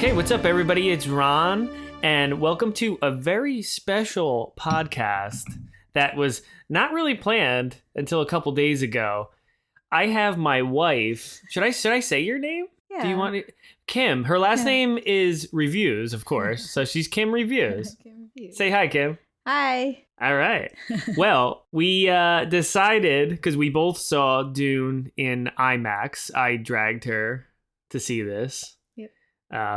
Okay, what's up, everybody? It's Ron, and welcome to a very special podcast that was not really planned until a couple days ago. I have my wife. Should I say your name? Yeah. Do you want to? Kim. Her last name is Reviews, of course. So she's Kim Reviews. Kim Reviews. Say hi, Kim. Hi. All right. Well, we decided, because we both saw Dune in IMAX. I dragged her to see this.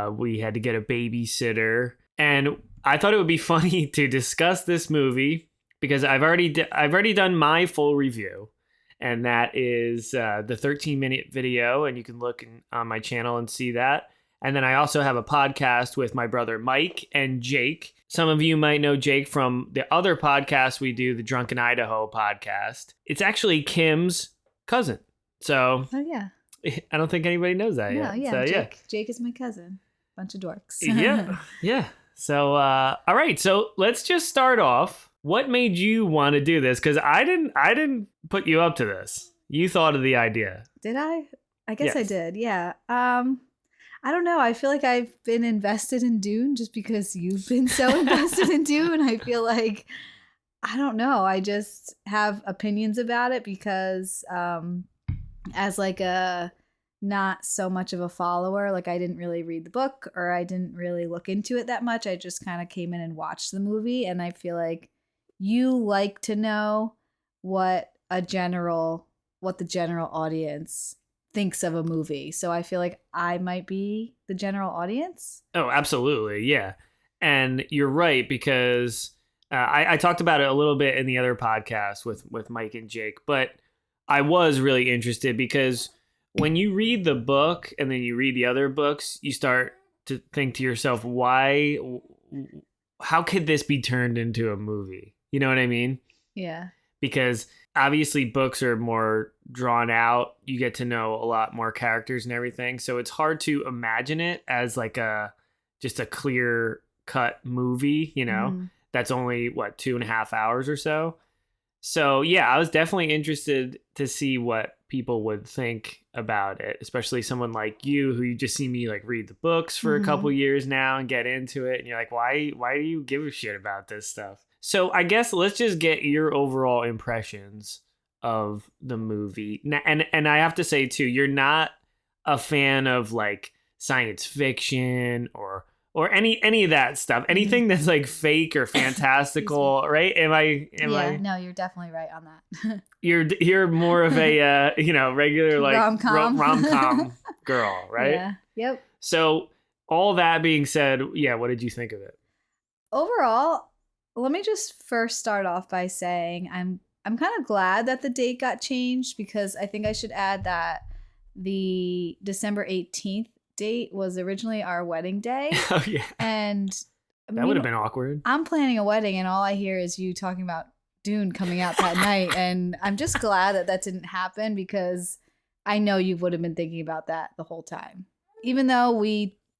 We had to get a babysitter, and I thought it would be funny to discuss this movie because I've already done my full review, and that is the 13-minute video, and you can look on my channel and see that. And then I also have a podcast with my brother Mike and Jake. Some of you might know Jake from the other podcast we do, the Drunken Idaho podcast. It's actually Kim's cousin. So, oh yeah. I don't think anybody knows that yet. No, yeah, So, Jake is my cousin. Bunch of dorks. Yeah. So, all right. So let's just start off. What made you want to do this? Because I didn't put you up to this. You thought of the idea. Did I? I guess Yes. I did. Yeah. I don't know. I feel like I've been invested in Dune just because you've been so invested in Dune. I feel like, I don't know. I just have opinions about it because as like a not so much of a follower, like I didn't really read the book or I didn't really look into it that much. I just kind of came in and watched the movie, and I feel like you like to know what the general audience thinks of a movie. So I feel like I might be the general audience. Oh, absolutely. Yeah. And you're right, because I talked about it a little bit in the other podcast with Mike and Jake, but I was really interested because when you read the book and then you read the other books, you start to think to yourself, how could this be turned into a movie? You know what I mean? Yeah. Because obviously books are more drawn out. You get to know a lot more characters and everything. So it's hard to imagine it as like just a clear cut movie, that's only 2.5 hours or so. So yeah, I was definitely interested to see what people would think about it, especially someone like you who you just see me like read the books for a couple years now and get into it. And you're like, why do you give a shit about this stuff? So I guess let's just get your overall impressions of the movie. And I have to say too, you're not a fan of like science fiction or any of that stuff. Anything that's like fake or fantastical, right? Am I? No, you're definitely right on that. You're more of a regular like rom-com girl, right? Yeah. Yep. So all that being said, yeah, what did you think of it? Overall, let me just first start off by saying I'm kind of glad that the date got changed, because I think I should add that the December 18th date was originally our wedding day. Oh yeah. And that would have been awkward. I'm planning a wedding and all I hear is you talking about Dune coming out that night, and I'm just glad that didn't happen, because I know you would have been thinking about that the whole time. Even though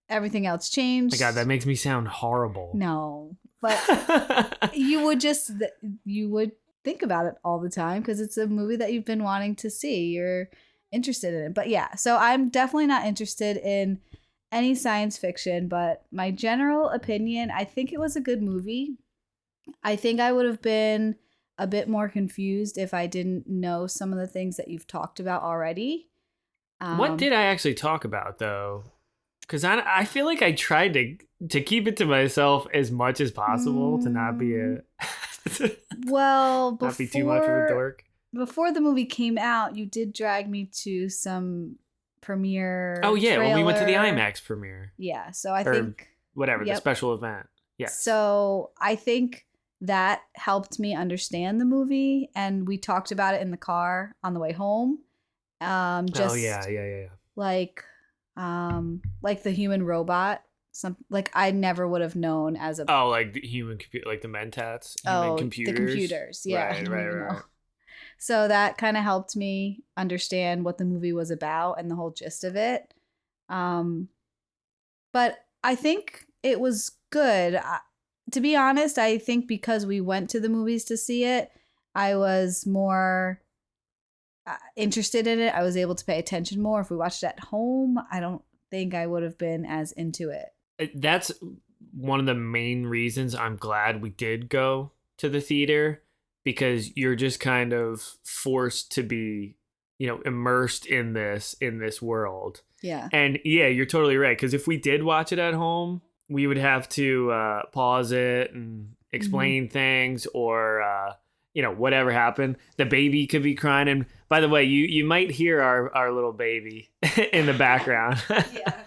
everything else changed. My God, that makes me sound horrible. No. But you would think about it all the time because it's a movie that you've been wanting to see. You're interested in it. But yeah, so I'm definitely not interested in any science fiction, but my general opinion, I think it was a good movie. I think I would have been a bit more confused if I didn't know some of the things that you've talked about already. What did I actually talk about though? Because I feel like I tried to keep it to myself as much as possible to not be not be too much of a dork. Before the movie came out, you did drag me to some premiere. Oh yeah, trailer. when we went to the IMAX premiere. Yeah, so I think whatever the special event. Yeah. So I think that helped me understand the movie, and we talked about it in the car on the way home. Yeah. Like the human robot. Like I never would have known as a like the human computer, like the mentats, human computers. The computers, yeah. Right. So that kind of helped me understand what the movie was about and the whole gist of it. But I think it was good. To be honest, I think because we went to the movies to see it, I was more interested in it. I was able to pay attention more. If we watched it at home, I don't think I would have been as into it. That's one of the main reasons I'm glad we did go to the theater, because you're just kind of forced to be, immersed in this world. Yeah. And yeah, you're totally right, because if we did watch it at home, we would have to pause it and explain things, or whatever happened. The baby could be crying, and by the way, you might hear our little baby in the background. Yeah.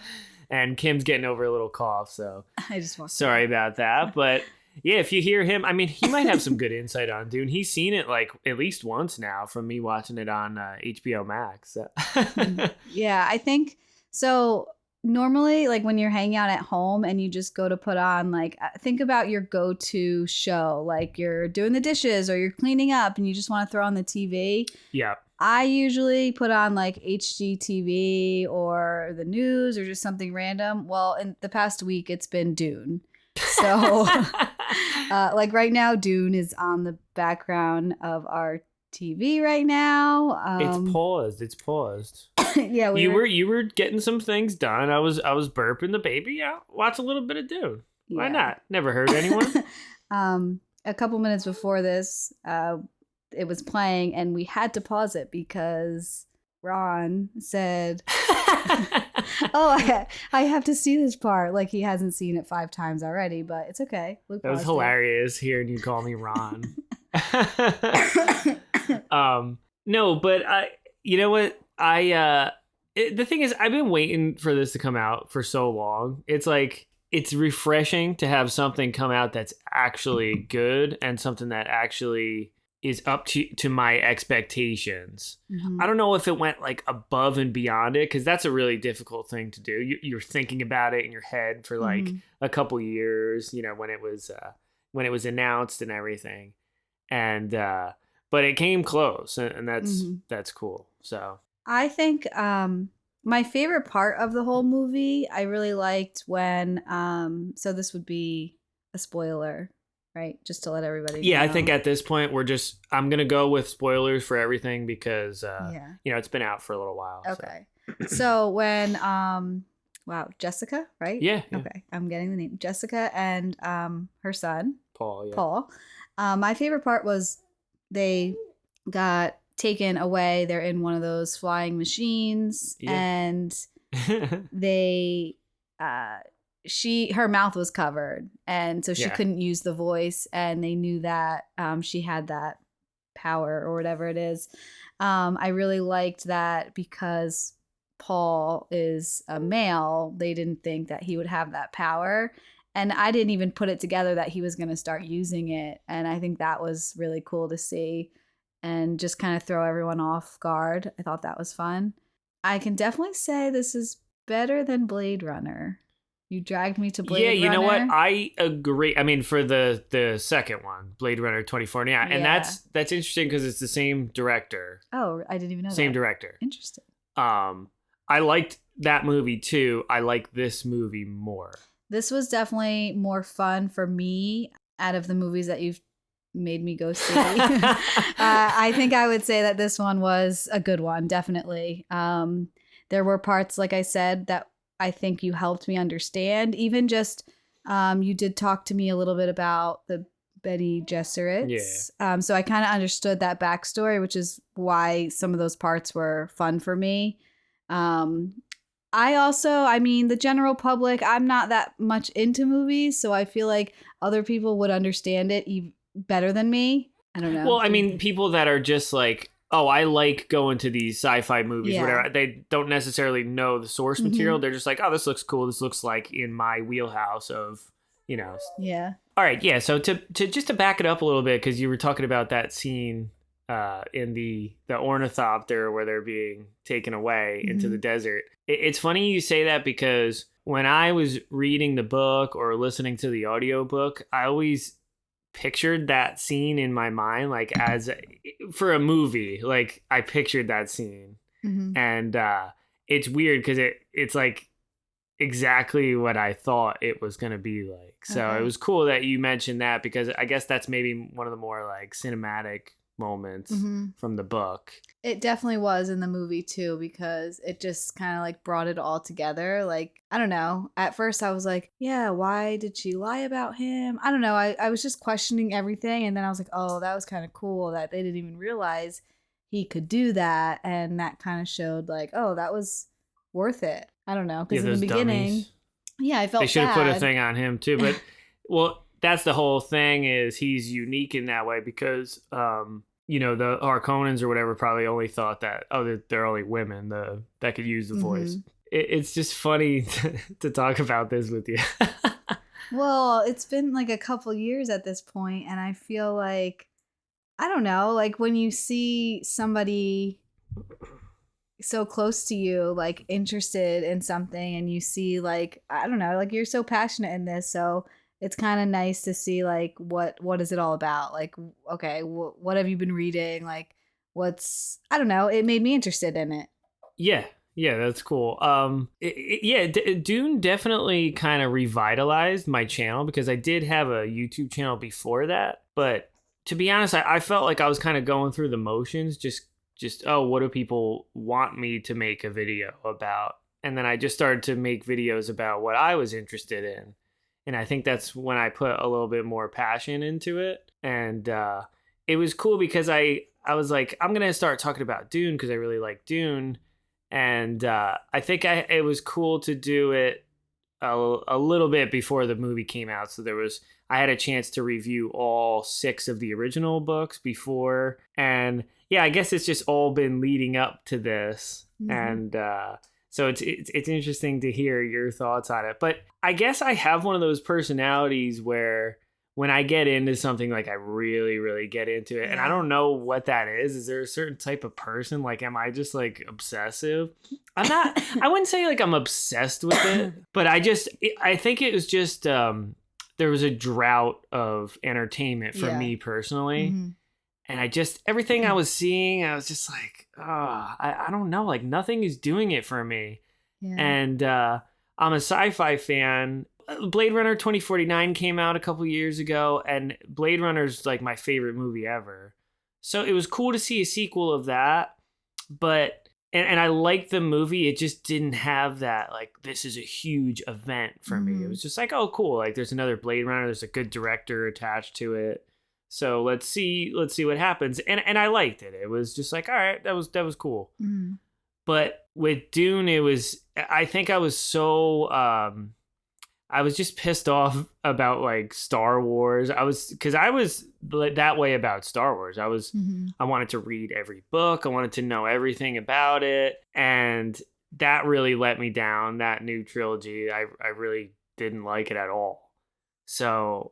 And Kim's getting over a little cough, so I just want sorry about that. But yeah, if you hear him, I mean, he might have some good insight on Dune. He's seen it like at least once now from me watching it on HBO Max. So. Yeah, I think so. Normally, like when you're hanging out at home and you just go to put on, like, think about your go-to show, like you're doing the dishes or you're cleaning up and you just want to throw on the TV. Yeah. I usually put on like HGTV or the news or just something random. Well, in the past week, it's been Dune. So like right now, Dune is on the background of our TV right now. It's paused. Yeah, you were getting some things done. I was burping the baby. Yeah, watch a little bit of Dune. Why not? Never hurt anyone. A couple minutes before this, it was playing, and we had to pause it because Ron said, "Oh, I have to see this part." Like he hasn't seen it 5 times already, but it's okay. That was hilarious hearing you call me Ron. No, but you know what? The thing is, I've been waiting for this to come out for so long. It's like, it's refreshing to have something come out that's actually good and something that actually is up to my expectations. I don't know if it went like above and beyond it, because that's a really difficult thing to do. You're thinking about it in your head for like a couple years, when it was announced and everything. And but it came close, and that's cool. So I think my favorite part of the whole movie, I really liked when so this would be a spoiler, right? Just to let everybody know. I think at this point I'm gonna go with spoilers for everything, because it's been out for a little while. Okay. So when Jessica, right? Yeah. Okay, I'm getting the name. Jessica and her son Paul. My favorite part was they got taken away. They're in one of those flying machines, and they her mouth was covered, and so she couldn't use the voice, and they knew that she had that power or whatever it is. I really liked that because Paul is a male. They didn't think that he would have that power, and I didn't even put it together that he was going to start using it, and I think that was really cool to see and just kind of throw everyone off guard. I thought that was fun. I can definitely say this is better than Blade Runner. You dragged me to Blade Runner. Yeah, you know what? I agree. I mean, for the second one, Blade Runner 2040. Yeah, and that's interesting because it's the same director. Oh, I didn't even know that. Same director. Interesting. I liked that movie too. I like this movie more. This was definitely more fun for me out of the movies that you've made me go see. I think I would say that this one was a good one, definitely. There were parts, like I said, that I think you helped me understand. Even just you did talk to me a little bit about the Bene Gesserits. Yeah. So I kind of understood that backstory, which is why some of those parts were fun for me. I mean, the general public, I'm not that much into movies, so I feel like other people would understand it better than me. I don't know. Well, I mean, people that are just like, oh, I like going to these sci-fi movies, whatever. They don't necessarily know the source material. They're just like, oh, this looks cool. This looks like in my wheelhouse of, Yeah. All right, yeah. So to back it up a little bit, because you were talking about that scene in the ornithopter where they're being taken away into the desert. It's funny you say that, because when I was reading the book or listening to the audiobook, I always pictured that scene in my mind, like for a movie, like I pictured that scene. And it's weird because it's like exactly what I thought it was going to be like. So It was cool that you mentioned that, because I guess that's maybe one of the more like cinematic moments Mm-hmm. from the book. It definitely was in the movie too, because it just kind of like brought it all together. Like, I don't know. At first I was like, yeah, why did she lie about him? I don't know. I was just questioning everything. And then I was like, oh, that was kind of cool that they didn't even realize he could do that. And that kind of showed like, oh, that was worth it. I don't know. Because in the beginning, dummies. Yeah, I felt they should have put a bad. thing on him too. But, well, that's the whole thing, is he's unique in that way because, the Harkonnens or whatever probably only thought that, they're only women that could use the voice. It's just funny to talk about this with you. Well, it's been like a couple years at this point, and I feel like, I don't know, like when you see somebody so close to you, like interested in something, and you see like, I don't know, like you're so passionate in this, so it's kind of nice to see like what is it all about? Like, okay, what have you been reading? Like, I don't know, it made me interested in it. Yeah, that's cool. Dune definitely kind of revitalized my channel because I did have a YouTube channel before that. But to be honest, I felt like I was kind of going through the motions, just what do people want me to make a video about? And then I just started to make videos about what I was interested in. And I think that's when I put a little bit more passion into it. And it was cool because I was like, I'm going to start talking about Dune because I really like Dune. And I think it was cool to do it a little bit before the movie came out. So I had a chance to review all 6 of the original books before. And yeah, I guess it's just all been leading up to this. And so it's interesting to hear your thoughts on it. But I guess I have one of those personalities where when I get into something, like I really, really get into it. Yeah. And I don't know what that is. Is there a certain type of person? Like, am I just like obsessive? I'm not, I wouldn't say like I'm obsessed with it, but I think it was just, there was a drought of entertainment for me personally. And everything I was seeing, I was just like, I don't know. Like nothing is doing it for me. Yeah. And I'm a sci-fi fan. Blade Runner 2049 came out a couple years ago, and Blade Runner's like my favorite movie ever. So it was cool to see a sequel of that, but and I liked the movie. It just didn't have that like this is a huge event for me. It was just like, oh cool, like there's another Blade Runner. There's a good director attached to it. So let's see what happens. And I liked it. It was just like, all right, that was cool. But with Dune, I think I was so I was just pissed off about like Star Wars. I was that way about Star Wars. I wanted to read every book. I wanted to know everything about it. And that really let me down, that new trilogy. I really didn't like it at all. So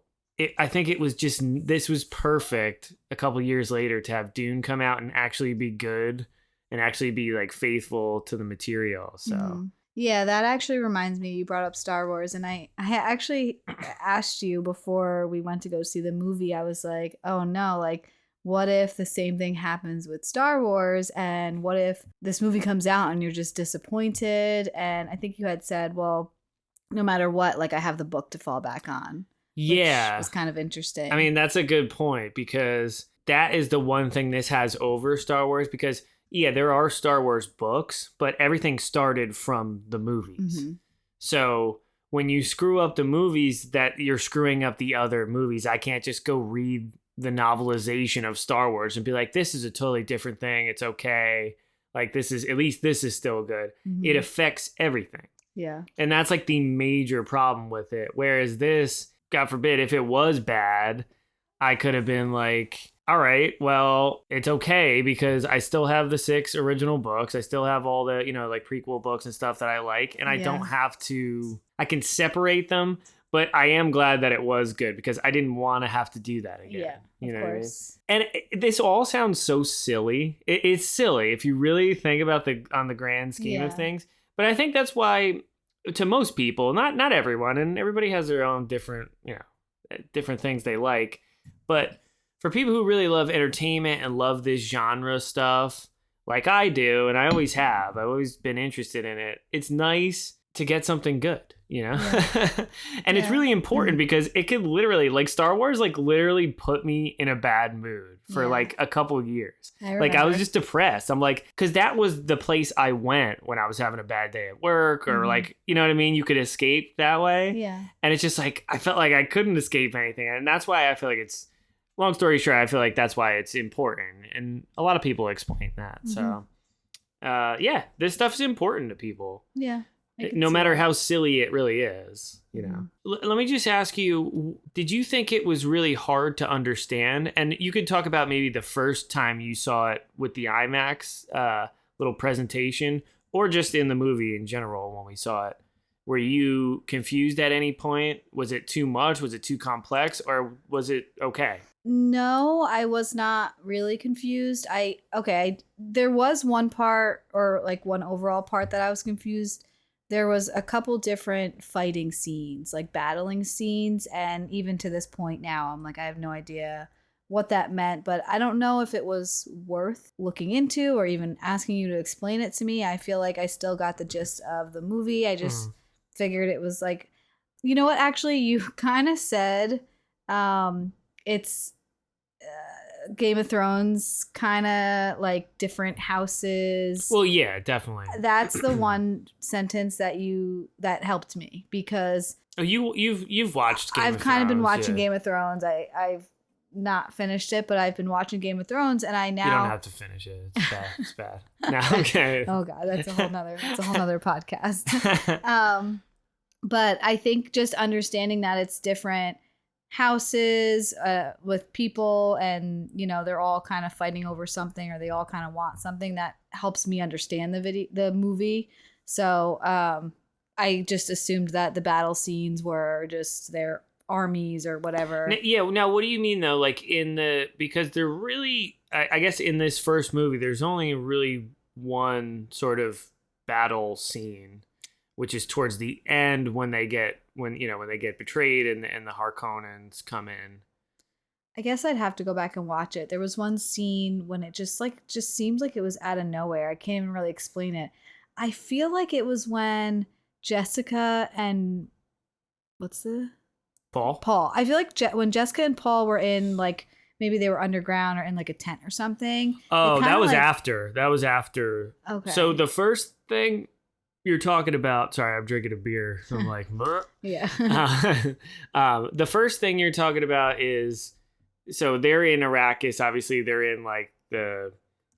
I think it was just, this was perfect a couple years later to have Dune come out and actually be good and actually be like faithful to the material. So. Yeah, that actually reminds me, you brought up Star Wars, and I actually asked you before we went to go see the movie, I was like, oh no, like, what if the same thing happens with Star Wars, and what if this movie comes out and you're just disappointed? And I think you had said, well, no matter what, like, I have the book to fall back on. Yeah. Which was kind of interesting. I mean, that's a good point, because that is the one thing this has over Star Wars, because yeah, there are Star Wars books, but everything started from the movies. So when you screw up the movies, that you're screwing up the other movies. I can't just go read the novelization of Star Wars and be like, this is a totally different thing. It's okay. Like this is still good. It affects everything. Yeah. And that's like the major problem with it. Whereas this, God forbid, if it was bad, I could have been like, all right, well, it's okay because I still have the 6 original books. I still have all the, like prequel books and stuff that I like. And I don't have to, I can separate them, but I am glad that it was good because I didn't want to have to do that again. Yeah, of course. What I mean? And this all sounds so silly. It's silly if you really think about on the grand scheme of things. But I think that's why to most people, not everyone, and everybody has their own different, different things they like. But for people who really love entertainment and love this genre stuff, like I do, and I always have, I've always been interested in it, it's nice to get something good. you know? Yeah. And it's Yeah. really important because it could literally, like, Star Wars, like, literally put me in a bad mood for Yeah. like a couple years. I Like, I was remember. just depressed. I'm like, because that was the place I went when I was having a bad day at work, or like, you know what I mean? You could escape that way. Yeah. And it's just like, I felt like I couldn't escape anything. And that's why I feel like it's, long story short, I feel like that's why it's important. And a lot of people explain that. So, yeah, this stuff's important to people. Yeah. No matter how silly it really is, you know. Let me just ask you, did you think it was really hard to understand? And you could talk about maybe the first time you saw it with the IMAX little presentation, or just in the movie in general when we saw it. Were you confused at any point? Was it too much? Was it too complex? Or was it okay? No, I was not really confused. There was one part, or like one overall part, that I was confused. There was a couple different fighting scenes, like battling scenes, and even to this point now, I'm like, I have no idea what that meant, but I don't know if it was worth looking into or even asking you to explain it to me. I feel like I still got the gist of the movie. I just figured it was like, you know what? Actually, you kind of said it's Game of Thrones, kind of like different houses. Well, yeah, definitely. That's the one sentence that helped me, because you've watched Game of Thrones. I've kind of been watching Game of Thrones. I've not finished it, but I've been watching Game of Thrones, and I now you don't have to finish it. It's bad. It's bad. No, okay. Oh God, that's a whole nother podcast. But I think just understanding that it's different houses with people, and you know, they're all kind of fighting over something, or they all kind of want something, that helps me understand the movie. So I just assumed that the battle scenes were just their armies or whatever. Yeah. Now, what do you mean though? Like because they're really, I guess in this first movie, there's only really one sort of battle scene, which is towards the end when they get betrayed and the Harkonnens come in. I guess I'd have to go back and watch it. There was one scene when it just seemed like it was out of nowhere. I can't even really explain it. I feel like it was when Jessica and Paul. I feel like when Jessica and Paul were in, like, maybe they were underground or in like a tent or something. Oh, that was after. That was after. Okay. So the first thing you're talking about, sorry, I'm drinking a beer. So I'm like, yeah. The first thing you're talking about is, so they're in Arrakis. Obviously, they're in like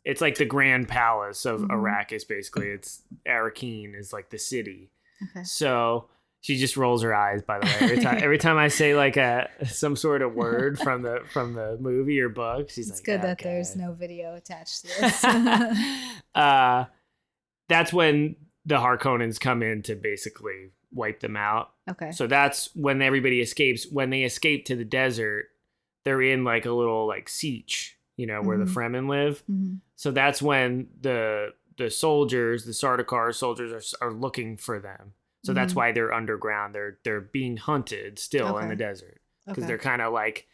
it's like the Grand Palace of Arrakis. Basically, it's Arrakeen is like the city. Okay. So she just rolls her eyes. By the way, every time I say like some sort of word from the movie or book, she's like, it's good that okay. There's no video attached to this. That's when the Harkonnens come in to basically wipe them out. Okay. So that's when everybody escapes. When they escape to the desert, they're in like a little like siege, you know, where the Fremen live. So that's when the soldiers, the Sardaukar soldiers, are looking for them. So that's why they're underground. They're being hunted still in the desert, because they're kind of like,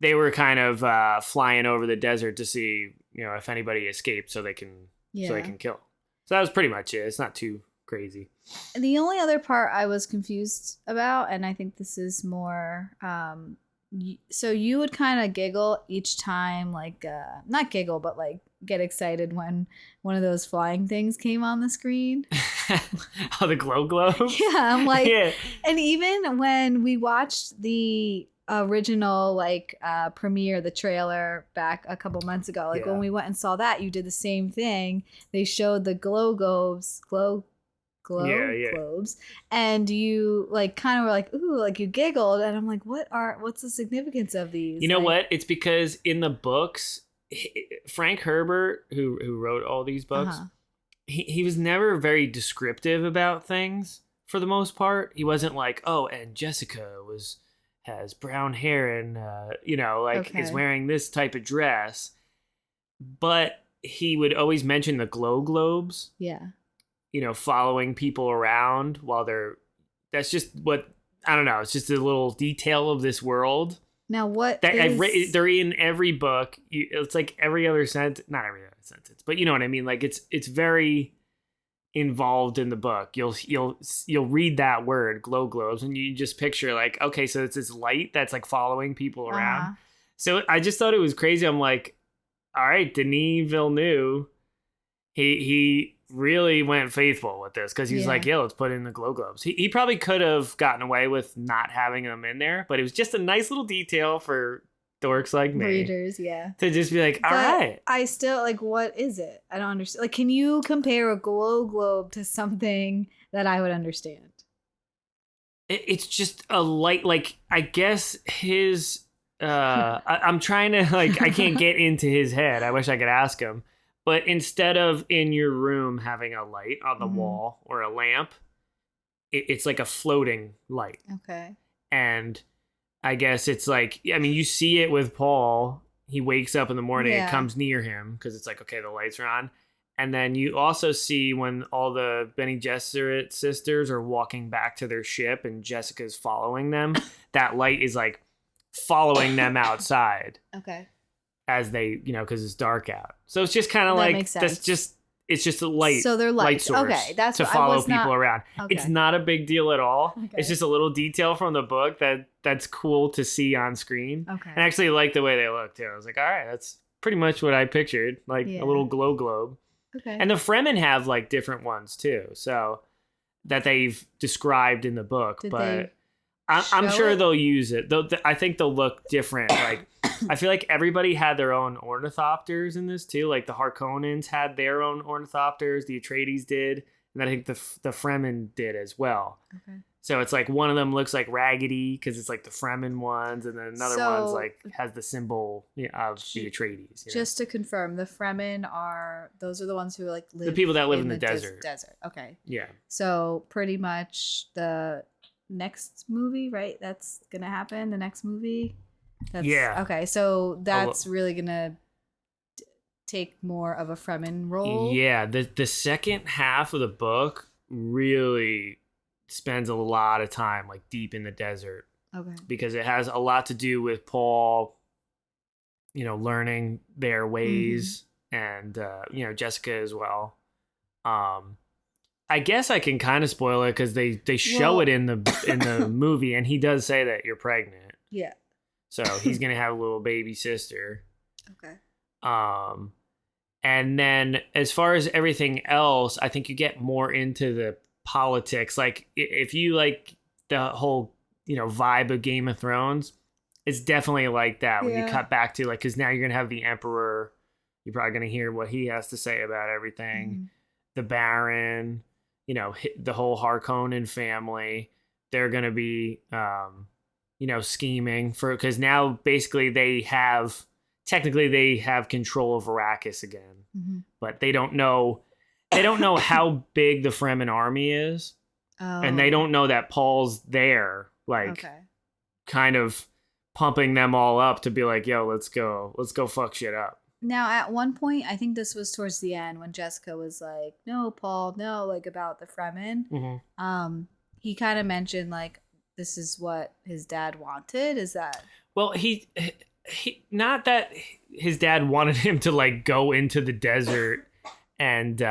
they were kind of flying over the desert to see, you know, if anybody escaped, so they can kill. So that was pretty much it. It's not too crazy. The only other part I was confused about, and I think this is more, so you would kind of giggle each time, like, not giggle, but like get excited when one of those flying things came on the screen. Oh, the glow globes? Yeah, I'm like, and even when we watched the original premiere, the trailer back a couple months ago, when we went and saw that, you did the same thing. They showed the globes, and you like kind of were like, ooh, like you giggled, and I'm like, what's the significance of these? You know what? It's because in the books, Frank Herbert, who wrote all these books, he was never very descriptive about things for the most part. He wasn't like, oh, and Jessica has brown hair and is wearing this type of dress, but he would always mention the glow globes. Yeah. You know, following people around while that's just what, I don't know. It's just a little detail of this world. Now they're in every book. It's like every other sentence, not every other sentence, but you know what I mean? Like it's very, involved in the book, you'll read that word glow globes, and you just picture like, okay, so it's this light that's like following people around. So I just thought it was crazy. I'm like, all right, Denis Villeneuve, he really went faithful with this, because he's like, yeah, let's put in the glow globes. He probably could have gotten away with not having them in there, but it was just a nice little detail for dorks like me, readers, to just be like, all right. I still like, what is it? I don't understand. Like, can you compare a glow globe to something that I would understand? It's just a light, like, I guess his I'm trying to, like, I can't get into his head. I wish I could ask him. But instead of in your room having a light on the wall or a lamp, it's like a floating light. Okay. And I guess it's like, I mean, you see it with Paul. He wakes up in the morning, it comes near him, because it's like, okay, the lights are on. And then you also see when all the Bene Gesserit sisters are walking back to their ship and Jessica's following them, that light is like following them outside. Okay. As they, because it's dark out. So it's just kind of like, it's just a light. So they're light source. Okay, that's to follow people around. Okay. It's not a big deal at all. Okay. It's just a little detail from the book that's cool to see on screen. Okay. And I actually like the way they look too. I was like, all right, that's pretty much what I pictured, like a little glow globe. Okay. And the Fremen have like different ones too, so that they've described in the book. But I'm sure they'll use it. I think they'll look different. Like, I feel like everybody had their own ornithopters in this too. Like the Harkonnens had their own ornithopters. The Atreides did, and I think the Fremen did as well. Okay. So it's like one of them looks like raggedy because it's like the Fremen ones, and then another one's like has the symbol of the Atreides. Just to confirm, the Fremen are the ones who like live, the people that live in the desert. Okay. Yeah. So pretty much the next movie, right? That's gonna happen. The next movie. Okay. So that's really gonna take more of a Fremen role. Yeah. The second half of the book really spends a lot of time like deep in the desert. Okay. Because it has a lot to do with Paul, learning their ways, and Jessica as well. I guess I can kind of spoil it because they show it in the movie, and he does say that you're pregnant. Yeah. So he's gonna have a little baby sister. Okay. And then as far as everything else, I think you get more into the politics. Like if you like the whole vibe of Game of Thrones, it's definitely like that when you cut back to like, because now you're gonna have the Emperor. You're probably gonna hear what he has to say about everything. The Baron, the whole Harkonnen family. They're gonna be scheming for, because now basically they have control of Arrakis again, but they don't know how big the Fremen army is, and they don't know that Paul's there, like kind of pumping them all up to be like, yo, let's go fuck shit up. Now, at one point, I think this was towards the end when Jessica was like, no, Paul, no, like about the Fremen. He kind of mentioned like, this is what his dad wanted. Is that? Well, he not that his dad wanted him to like go into the desert and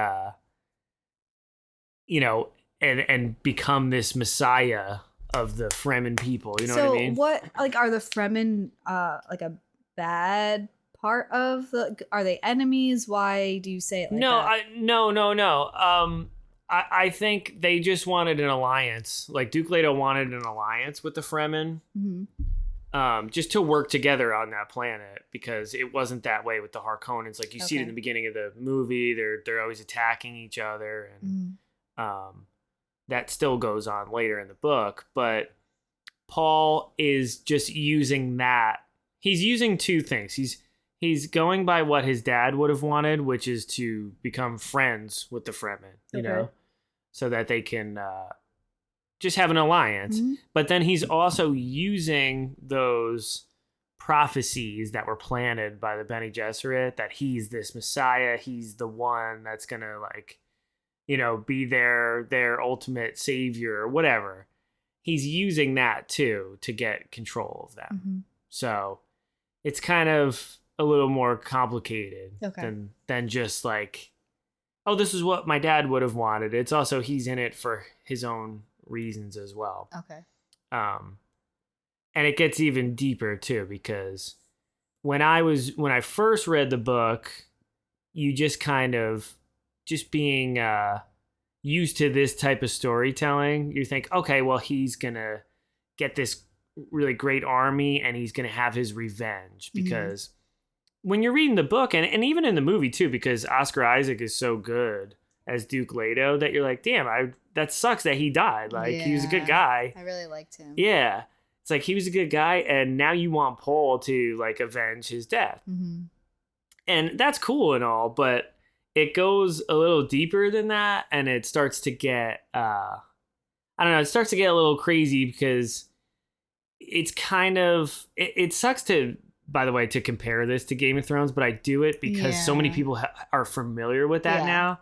and become this messiah of the Fremen people. You know what I mean? So what, like, are the Fremen like a bad part of are they enemies? Why do you say it like that? No. I think they just wanted an alliance. Like Duke Leto wanted an alliance with the Fremen, just to work together on that planet, because it wasn't that way with the Harkonnens. Like you see it in the beginning of the movie, they're always attacking each other, and that still goes on later in the book. But Paul is just using that. He's using two things. He's going by what his dad would have wanted, which is to become friends with the Fremen, so that they can just have an alliance. But then he's also using those prophecies that were planted by the Bene Gesserit, that he's this messiah, he's the one that's gonna like, be their ultimate savior or whatever. He's using that too to get control of them. So it's kind of a little more complicated than just like oh, this is what my dad would have wanted. It's also he's in it for his own reasons as well. Okay. Um, and it gets even deeper too, because when I first read the book, you just kind of just being used to this type of storytelling, you think, okay, well, he's gonna get this really great army and he's gonna have his revenge. Because when you're reading the book, and even in the movie too, because Oscar Isaac is so good as Duke Leto, that you're like, damn, that sucks that he died. Like, he was a good guy. I really liked him. Yeah. It's like, he was a good guy, and now you want Paul to, like, avenge his death. Mm-hmm. And that's cool and all, but it goes a little deeper than that, and it starts to get, I don't know, it starts to get a little crazy, because it's kind of, it sucks to, by the way, to compare this to Game of Thrones, but I do it because so many people are familiar with that now.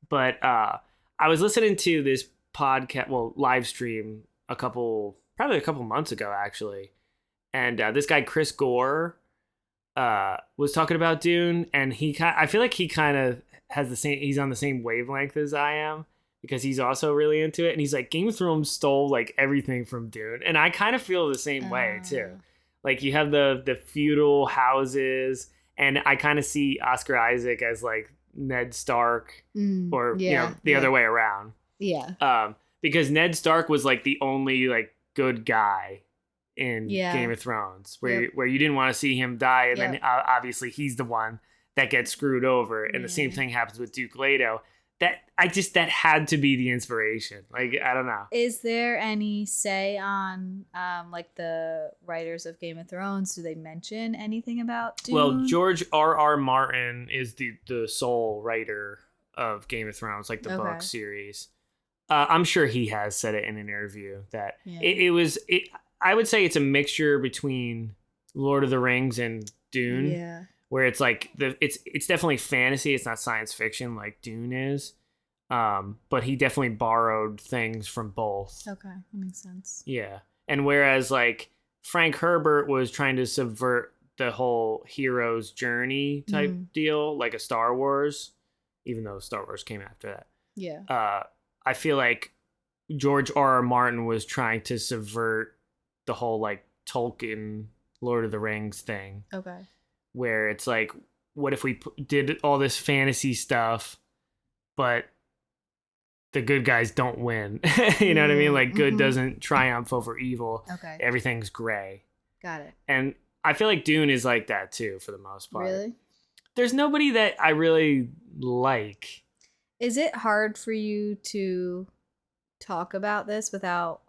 But I was listening to this podcast, well, live stream probably a couple months ago, actually. And this guy, Chris Gore, was talking about Dune. And I feel like he kind of has he's on the same wavelength as I am, because he's also really into it. And he's like, Game of Thrones stole like everything from Dune. And I kind of feel the same way too. Like, you have the feudal houses, and I kind of see Oscar Isaac as like Ned Stark, or the other way around. Yeah. Because Ned Stark was like the only like good guy in Game of Thrones, where you didn't want to see him die, and then obviously he's the one that gets screwed over, and the same thing happens with Duke Leto. That had to be the inspiration. Like, I don't know. Is there any say on like the writers of Game of Thrones? Do they mention anything about Dune? Well, George R.R. Martin is the sole writer of Game of Thrones, like the book series. I'm sure he has said it in an interview that it was. I would say it's a mixture between Lord of the Rings and Dune. Yeah. Where it's like it's definitely fantasy. It's not science fiction like Dune is, but he definitely borrowed things from both. Okay, that makes sense. Yeah, and whereas like Frank Herbert was trying to subvert the whole hero's journey type deal, like a Star Wars, even though Star Wars came after that. Yeah. I feel like George R.R. Martin was trying to subvert the whole like Tolkien Lord of the Rings thing. Okay. Where it's like, what if we did all this fantasy stuff, but the good guys don't win? You know what I mean? Like, good doesn't triumph over evil. Okay. Everything's gray. Got it. And I feel like Dune is like that too, for the most part. Really? There's nobody that I really like. Is it hard for you to talk about this without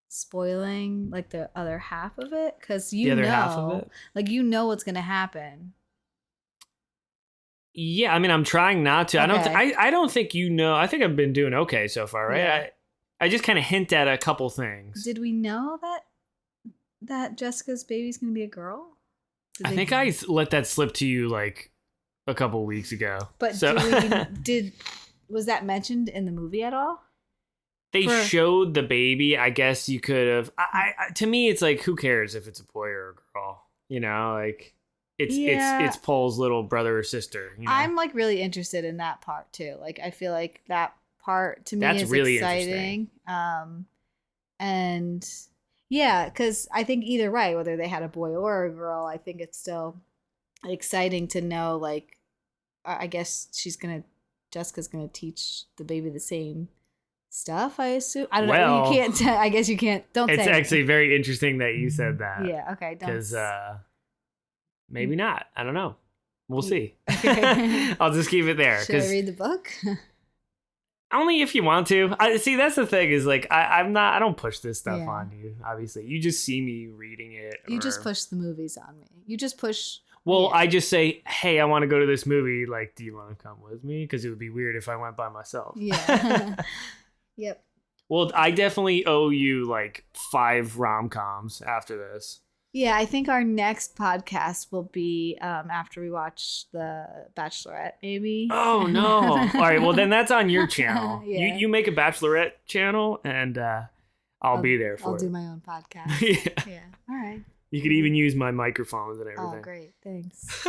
spoiling like the other half of it? Because half of it, like, what's gonna happen. Yeah, I mean, I'm trying not to. Okay. I don't think I think I've been doing okay so far, right? Yeah. I just kind of hint at a couple things. Did we know that Jessica's baby's gonna be a girl? I think I let that slip to you like a couple weeks ago. But was that mentioned in the movie at all? They showed the baby. I guess you could have. To me, it's like, who cares if it's a boy or a girl? You know, like it's Paul's little brother or sister. You know? I'm like really interested in that part too. Like, I feel like that part to me is really exciting. And yeah, because I think either way, whether they had a boy or a girl, I think it's still exciting to know. Like, I guess Jessica's gonna teach the baby the same stuff, I assume. I don't know. You can't. I guess you can't. Don't say. It's actually very interesting that you said that. Yeah. Okay. Because maybe not. I don't know. We'll see. Okay. I'll just keep it there. Should I read the book? Only if you want to. See, that's the thing. Is like I don't push this stuff on you. Obviously, you just see me reading it. You just push the movies on me. You just push. Well, I just say, hey, I want to go to this movie. Like, do you want to come with me? Because it would be weird if I went by myself. Yeah. Yep. Well, I definitely owe you like 5 rom-coms after this. Yeah, I think our next podcast will be after we watch The Bachelorette, maybe. Oh, no. All right, well, then that's on your channel. Yeah. You make a Bachelorette channel, and I'll be there for it. I'll do my own podcast. Yeah. All right. You could even use my microphones and everything. Oh, great. Thanks.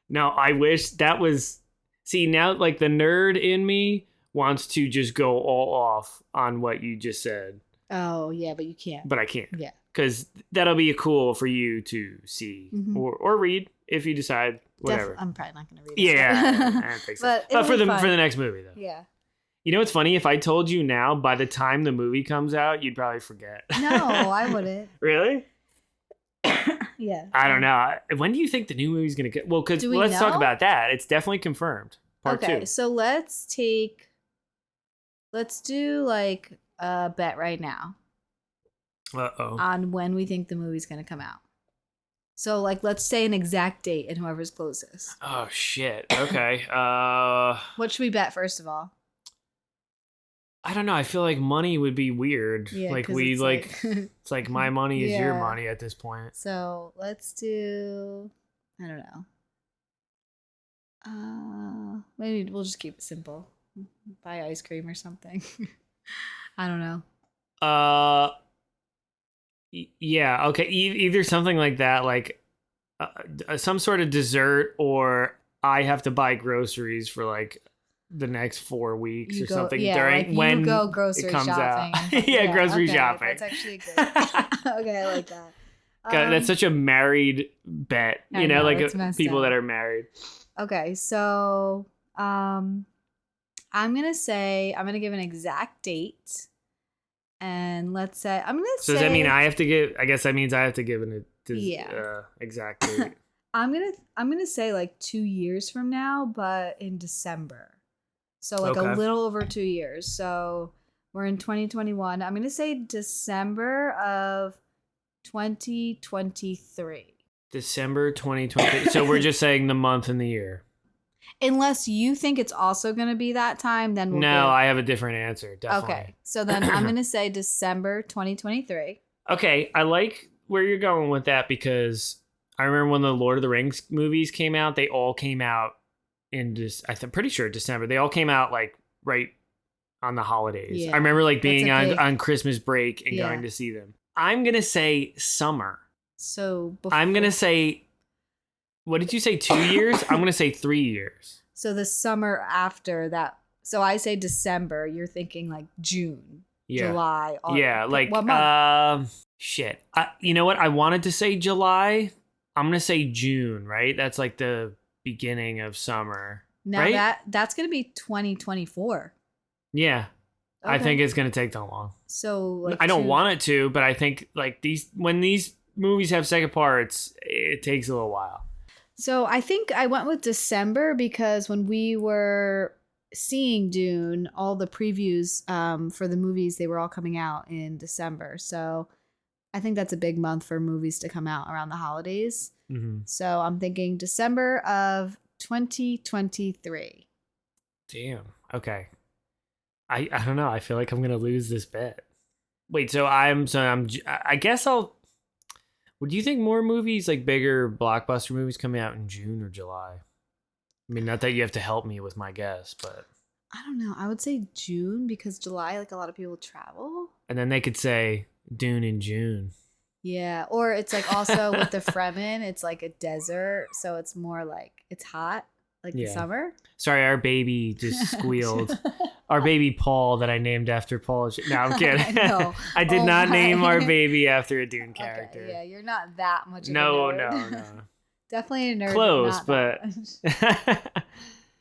No, I wish that was... See, now, like, the nerd in me wants to just go all off on what you just said. Oh, yeah, but you can't. But I can't. Yeah. Because that'll be cool for you to see or read if you decide whatever. I'm probably not going to read it. Yeah, I don't think so. But for the next movie, though. Yeah. You know what's funny? If I told you now, by the time the movie comes out, you'd probably forget. No, I wouldn't. Really? Yeah. I don't know. When do you think the new movie's going to get? Well, because let's talk about that. It's definitely confirmed. Part 2. Okay, so let's do like a bet right now. Uh-oh. On when we think the movie's going to come out. So, like, let's say an exact date and whoever's closest. Oh, shit. Okay. What should we bet, first of all? I don't know. I feel like money would be weird. Yeah, like, it's like my money is your money at this point. So, let's do, I don't know. Maybe we'll just keep it simple. Buy ice cream or something. I don't know. Yeah, okay. Either something like that, like some sort of dessert, or I have to buy groceries for like the next 4 weeks or something during when you go grocery it comes shopping. out. Yeah, grocery shopping. That's actually good. Okay, I like that. God, that's such a married bet, you know, like people that are married. Okay, so I'm gonna give an exact date. And let's say So does that mean I have to give? I guess that means I have to give an exact date. I'm gonna say like 2 years from now, but in December. So like a little over 2 years. So we're in 2021. I'm gonna say December of 2023. December 2023. So we're just saying the month and the year. Unless you think it's also going to be that time, then we'll I have a different answer, definitely. Okay, so then I'm going to say December 2023. Okay, I like where you're going with that because I remember when the Lord of the Rings movies came out, they all came out in I'm pretty sure December. They all came out like right on the holidays. Yeah, I remember like being on Christmas break and going to see them. I'm going to say summer. So I'm going to say... What did you say, 2 years? I'm going to say 3 years. So the summer after that. So I say December. You're thinking like June, July. August. Yeah, like, what month? Shit. You know what? I wanted to say July. I'm going to say June, right? That's like the beginning of summer. Now right? that's going to be 2024. Yeah. Okay. I think it's going to take that long. So like I don't want it to, but I think like when these movies have second parts, it takes a little while. So I think I went with December because when we were seeing Dune, all the previews for the movies, they were all coming out in December. So I think that's a big month for movies to come out around the holidays. Mm-hmm. So I'm thinking December of 2023. Damn. Okay. I don't know. I feel like I'm going to lose this bet. Wait, I guess would you think more movies, like bigger blockbuster movies, coming out in June or July? I mean, not that you have to help me with my guess, but... I don't know. I would say June because July, like a lot of people travel. And then they could say Dune in June. Yeah. Or it's like also with the Fremen, it's like a desert. So it's more like, it's hot, like the summer. Sorry, our baby just squealed. Our baby Paul that I named after Paul. No, I'm kidding. I did not name our baby after a Dune character. Okay, yeah, you're not that much of a nerd. No. Definitely a nerd. Close, but...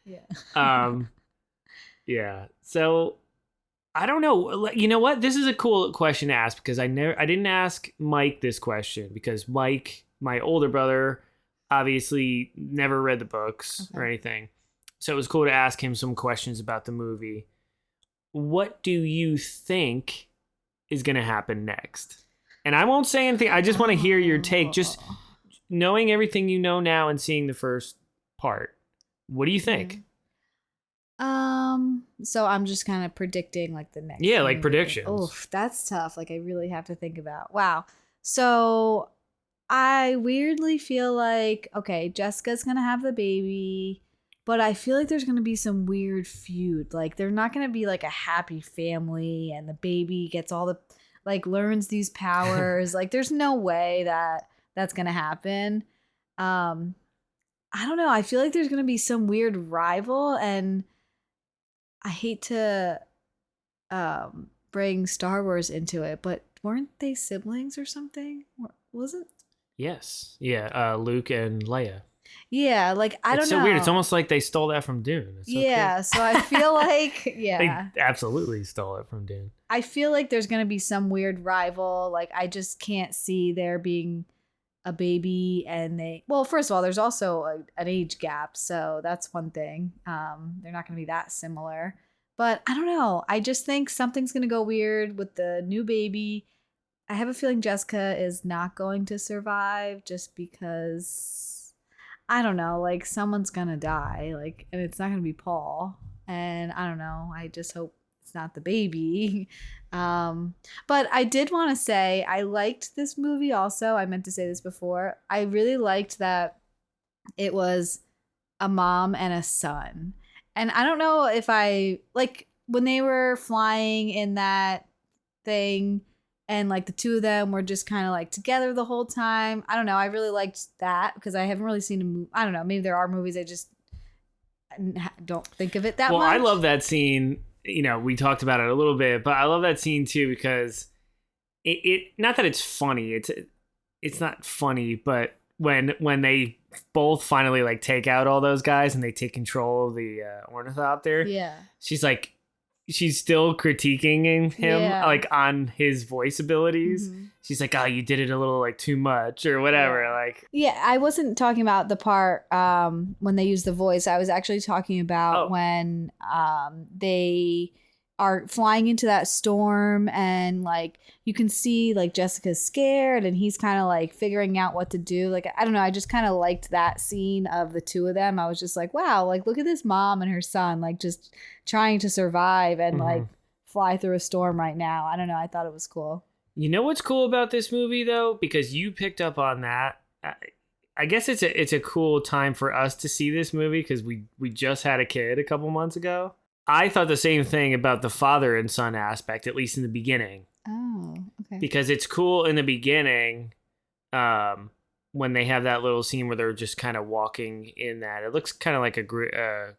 yeah. Yeah. So, I don't know. You know what? This is a cool question to ask because I didn't ask Mike this question because Mike, my older brother, obviously never read the books or anything. So it was cool to ask him some questions about the movie. What do you think is going to happen next? And I won't say anything. I just want to hear your take. Just knowing everything you know now and seeing the first part. What do you think? So I'm just kind of predicting like the next. Yeah, like predictions. Oh, that's tough. Like I really have to think about. Wow. So I weirdly feel like, okay, Jessica's going to have the baby. But I feel like there's going to be some weird feud. Like, they're not going to be, like, a happy family and the baby gets all the, like, learns these powers. Like, there's no way that that's going to happen. I I don't know. I feel like there's going to be some weird rival, and I hate to bring Star Wars into it, but weren't they siblings or something? Wasn't? Yes. Yeah. Luke and Leia. Yeah, like I It's don't so know. weird. It's almost like they stole that from Dune. It's so Yeah, so I feel like yeah. They absolutely stole it from Dune. I feel like there's going to be some weird rival. Like I just can't see there being a baby and well, first of all, there's also an age gap, so that's one thing. They're not going to be that similar. But I don't know. I just think something's going to go weird with the new baby. I have a feeling Jessica is not going to survive just because I don't know, like someone's going to die, like, and it's not going to be Paul. And I don't know. I just hope it's not the baby. But I did want to say I liked this movie also. I meant to say this before. I really liked that it was a mom and a son. And I don't know if I like when they were flying in that thing and like the two of them were just kind of like together the whole time. I don't know. I really liked that because I haven't really seen a movie. I don't know. Maybe there are movies I just don't think of it that much. Well, I love that scene. You know, we talked about it a little bit, but I love that scene too because it not that it's funny. It's not funny, but when they both finally like take out all those guys and they take control of the ornithopter, Yeah. She's still critiquing him Yeah. like on his voice abilities. Mhm. She's like, "Oh, you did it a little like too much or whatever." Yeah. Like, yeah, I wasn't talking about the part when they use the voice. I was actually talking about when they are flying into that storm and like you can see like Jessica's scared and he's kind of like figuring out what to do. Like I don't know, I just kind of liked that scene of the two of them. I was just like, wow, like look at this mom and her son like just trying to survive and like fly through a storm right now. I don't know, I thought it was cool. you know what's cool about this movie though, because you picked up on that. I guess it's a cool time for us to see this movie because we just had a kid a couple months ago. I thought the same thing about the father and son aspect, at least in the beginning. Oh, okay. Because it's cool in the beginning when they have that little scene where they're just kind of walking in that. It looks kind of like a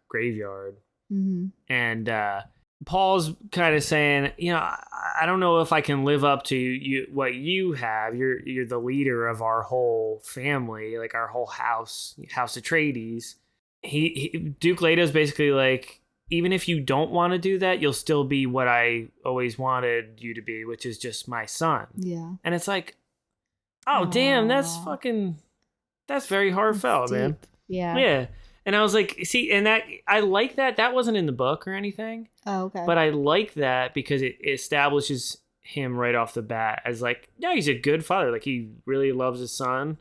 graveyard. Mm-hmm. And Paul's kind of saying, you know, I don't know if I can live up to what you have. You're the leader of our whole family, like our whole House Atreides. Duke Leto's basically like, even if you don't want to do that, you'll still be what I always wanted you to be, which is just my son. Yeah. And it's like, oh, damn, that's very heartfelt, man. Yeah. Yeah. And I was like, see, and that, I like that. That wasn't in the book or anything. Oh, okay. But I like that because it establishes him right off the bat as like, no, he's a good father. Like he really loves his son.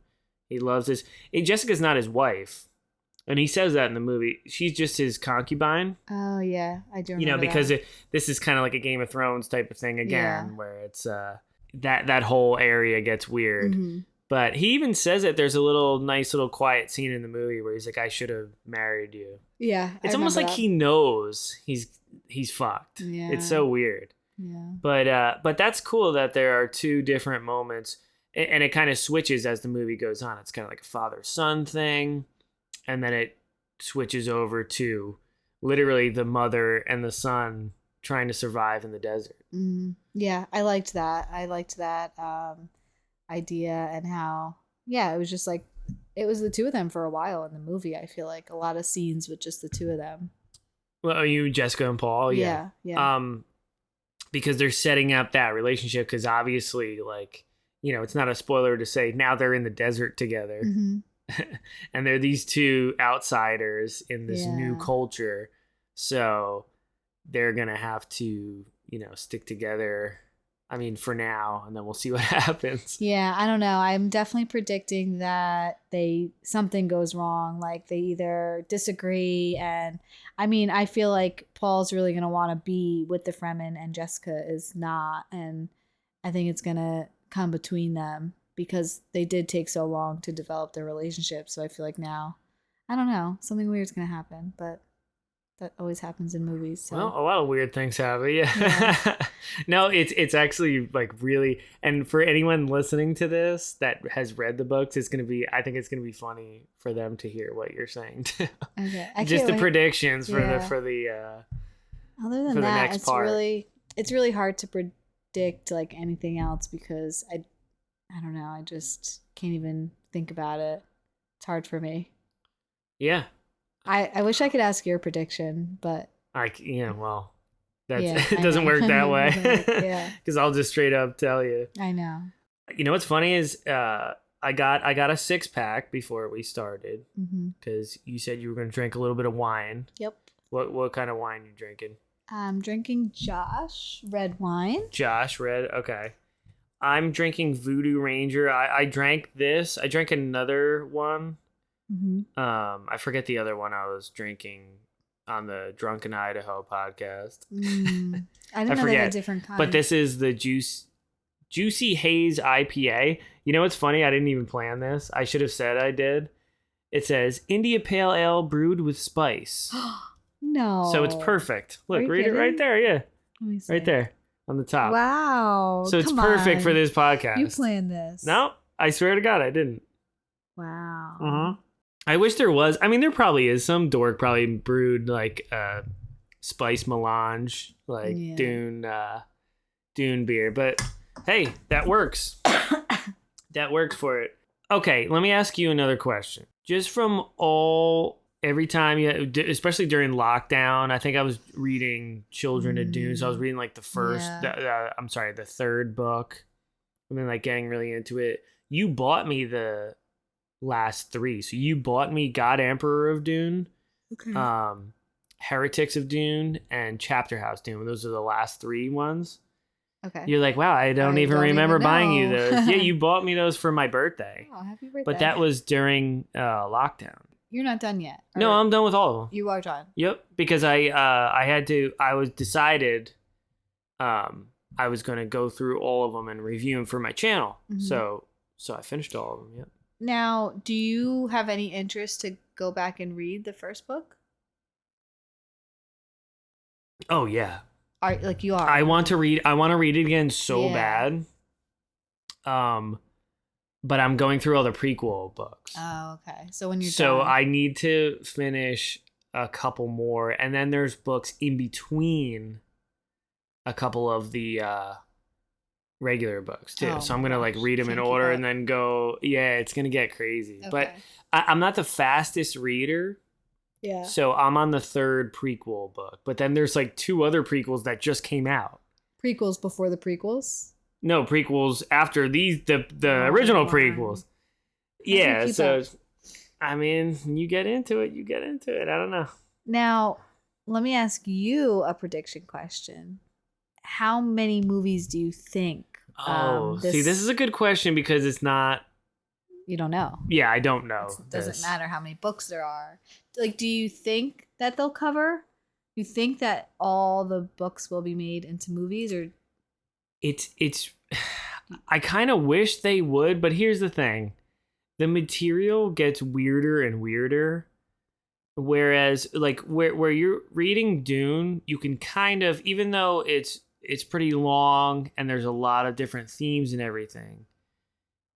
He loves Jessica's not his wife. And he says that in the movie. She's just his concubine. Oh, yeah. I do remember You know, because that. this is kind of like a Game of Thrones type of thing again, where it's that whole area gets weird. Mm-hmm. But he even says it. There's a nice little quiet scene in the movie where he's like, I should have married you. Yeah. It's almost like he knows he's fucked. Yeah. It's so weird. Yeah. But that's cool that there are two different moments. And it kind of switches as the movie goes on. It's kind of like a father-son thing. And then it switches over to literally the mother and the son trying to survive in the desert. Yeah, I liked that. Idea and how, it was just like, it was the two of them for a while in the movie. I feel like a lot of scenes with just the two of them. Well, are you Jessica and Paul? Yeah. Because they're setting up that relationship because obviously, like, you know, it's not a spoiler to say now they're in the desert together. Mm-hmm. And they're these two outsiders in this new culture. So they're going to have to, you know, stick together. I mean, for now, and then we'll see what happens. Yeah, I don't know. I'm definitely predicting that something goes wrong. Like they either disagree. And I mean, I feel like Paul's really going to want to be with the Fremen and Jessica is not. And I think it's going to come between them. Because they did take so long to develop their relationship. So I feel like now, I don't know, something weird's going to happen. But That always happens in movies. So. Well, a lot of weird things happen. Yeah. No, it's actually like really, and for anyone listening to this that has read the books, I think it's gonna be funny for them to hear what you're saying too. Okay. Just the predictions for Yeah. the Other than for the that, next part. it's really hard to predict like anything else because I don't know, I just can't even think about it. It's hard for me. Yeah. I wish I could ask your prediction, but Well, that's yeah, it doesn't work that way. Yeah. Because I'll just straight up tell you. I know. You know what's funny is I got a 6-pack before we started because you said you were going to drink a little bit of wine. Yep. What kind of wine you drinking? I'm drinking Josh red wine. Josh red. Okay. I'm drinking Voodoo Ranger. I drank this. I drank another one. I forget the other one I was drinking on the Drunken Idaho podcast. I didn't know they had different kinds. But this is the Juicy Haze IPA. You know what's funny? I didn't even plan this. I should have said I did. It says India Pale Ale brewed with spice. No. So it's perfect. Look, read it right there. Yeah. Let me see. Right there on the top. Wow. So it's perfect for this podcast. You planned this. No, I swear to God, I didn't. Wow. I wish there was. I mean, there probably is. Some dork probably brewed like spice melange, like Dune beer. But hey, that works. That worked for it. Okay, let me ask you another question. Just from every time especially during lockdown, I think I was reading Children of Dune. So I was reading like the third book, and then like getting really into it. You bought me the last 3. So you bought me God Emperor of Dune, Heretics of Dune, and Chapter House Dune. Those are the last 3 ones. Okay. You're like, wow, I don't even remember buying you those. Yeah, you bought me those for my birthday. Oh, happy birthday. But that was during lockdown. You're not done yet. No, I'm done with all of them. You are done. Yep, because I was going to go through all of them and review them for my channel. So I finished all of them, yep. Now, do you have any interest to go back and read the first book? Oh yeah. You are. I want to read it again so bad. But I'm going through all the prequel books. Oh, okay. So when you're done. done. I need to finish a couple more, and then there's books in between a couple of the regular books too. So I'm gonna like read them in order and then go. Yeah, it's gonna get crazy. Okay. But I'm not the fastest reader. Yeah. So I'm on the 3rd prequel book, but then there's like 2 other prequels that just came out. Prequels before the prequels? No, prequels after the original prequels. Yeah, so I mean, you get into it. I don't know. Now, let me ask you a prediction question. How many movies do you think? This is a good question because it's not. You don't know. Yeah, I don't know. It doesn't matter how many books there are. Like, do you think that they'll cover? Do you think that all the books will be made into movies, or? It's. I kind of wish they would, but here's the thing: the material gets weirder and weirder. Whereas, like where you're reading Dune, you can kind of, even though it's pretty long and there's a lot of different themes and everything,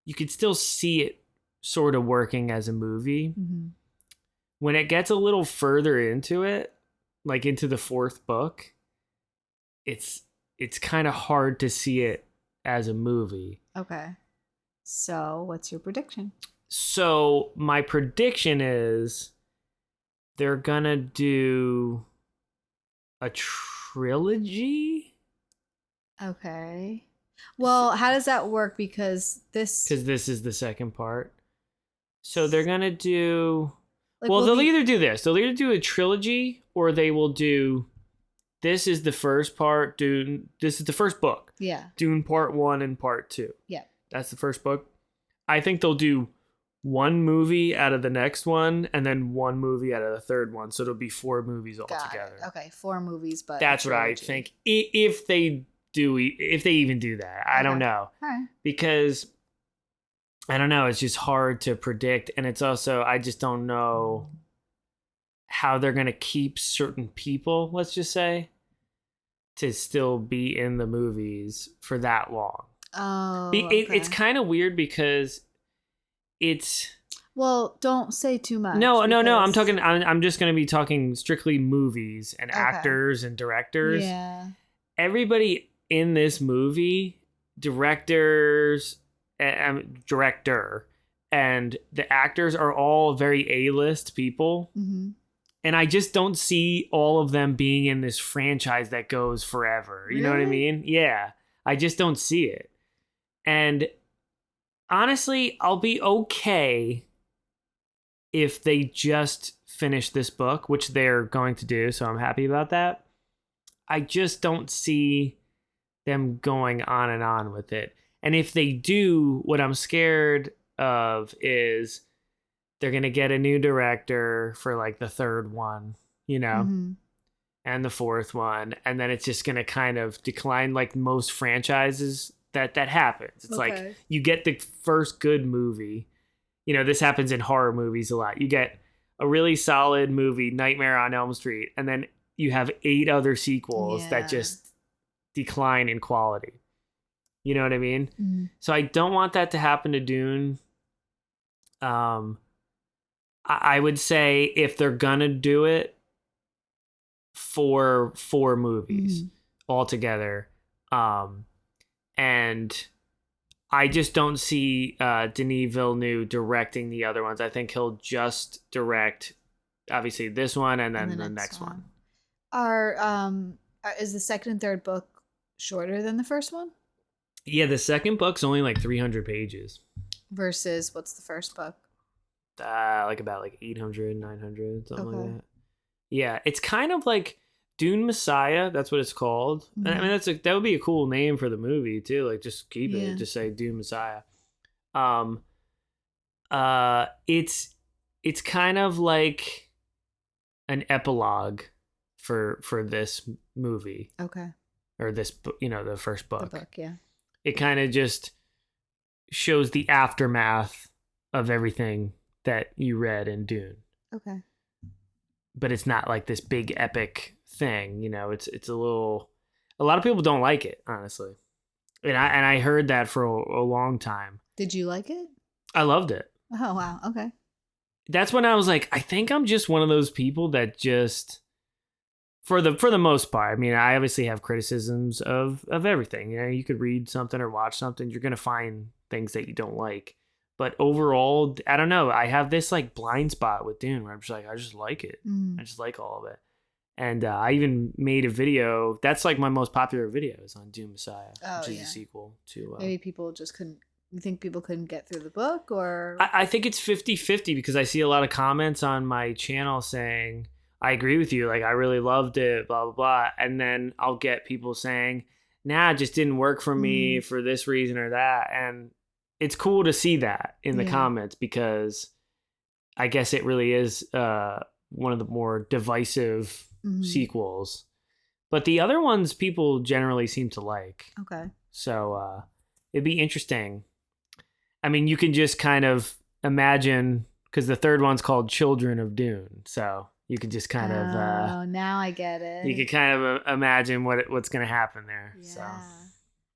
you could still see it sort of working as a movie. When it gets a little further into it, like into the 4th book, it's kind of hard to see it as a movie. Okay. So what's your prediction? So my prediction is they're gonna do a trilogy. Okay. Well, how does that work? Because this is the second part. So they're gonna do. Well, they'll either do this. They'll either do a trilogy, or they will do. This is the first part. Dune. This is the first book. Yeah. Dune Part 1 and Part 2. Yeah. That's the first book. I think they'll do one movie out of the next one, and then one movie out of the third one. So it'll be 4 movies altogether. Okay, 4 movies, but that's what I think. If they even do that, I don't know. All right. Because I don't know. It's just hard to predict, and it's also I just don't know. how they're going to keep certain people, let's just say, to still be in the movies for that long. Oh, It's kind of weird because it's... Well, don't say too much. No. I'm just going to be talking strictly movies and actors and directors. Yeah. Everybody in this movie, director, and the actors are all very A-list people. Mm-hmm. And I just don't see all of them being in this franchise that goes forever. You know what I mean? Yeah. I just don't see it. And honestly, I'll be okay if they just finish this book, which they're going to do, so I'm happy about that. I just don't see them going on and on with it. And if they do, what I'm scared of is they're going to get a new director for like the third one, you know, and the fourth one. And then it's just going to kind of decline like most franchises that happens. It's like you get the first good movie. You know, this happens in horror movies a lot. You get a really solid movie, Nightmare on Elm Street, and then you have 8 other sequels that just decline in quality. You know what I mean? Mm-hmm. So I don't want that to happen to Dune. I would say if they're gonna do it, four movies altogether. And I just don't see Denis Villeneuve directing the other ones. I think he'll just direct, obviously, this one and then the next one. Is the second and third book shorter than the first one? Yeah, the second book's only like 300 pages. Versus, what's the first book? Like about like 800, 900, something like that. Yeah, it's kind of like Dune Messiah. That's what it's called. Mm-hmm. I mean, that would be a cool name for the movie too. Like, just keep it. Just say Dune Messiah. It's kind of like an epilogue for this movie. Okay. Or this, the first book. The book, yeah. It kind of just shows the aftermath of everything that you read in Dune. Okay. But it's not like this big epic thing, it's a lot of people don't like it, honestly. And I heard that for a long time. Did you like it? I loved it. Oh, wow. Okay. That's when I was like, I think I'm just one of those people that just, for the most part, I mean, I obviously have criticisms of everything. You could read something or watch something, you're going to find things that you don't like. But overall, I don't know. I have this like blind spot with Dune where I'm just like, I just like it. I just like all of it. And I even made a video. That's like my most popular video is on Dune Messiah, which is a sequel to... Maybe people just couldn't... You think people couldn't get through the book or... I think it's 50-50 because I see a lot of comments on my channel saying, I agree with you. Like, I really loved it, blah, blah, blah. And then I'll get people saying, nah, it just didn't work for me for this reason or that. And it's cool to see that in the comments because I guess it really is one of the more divisive sequels. But the other ones people generally seem to like. Okay. So it'd be interesting. I mean, you can just kind of imagine, because the third one's called Children of Dune. So you could just kind of... Oh, now I get it. You could kind of imagine what's going to happen there. Yeah. So,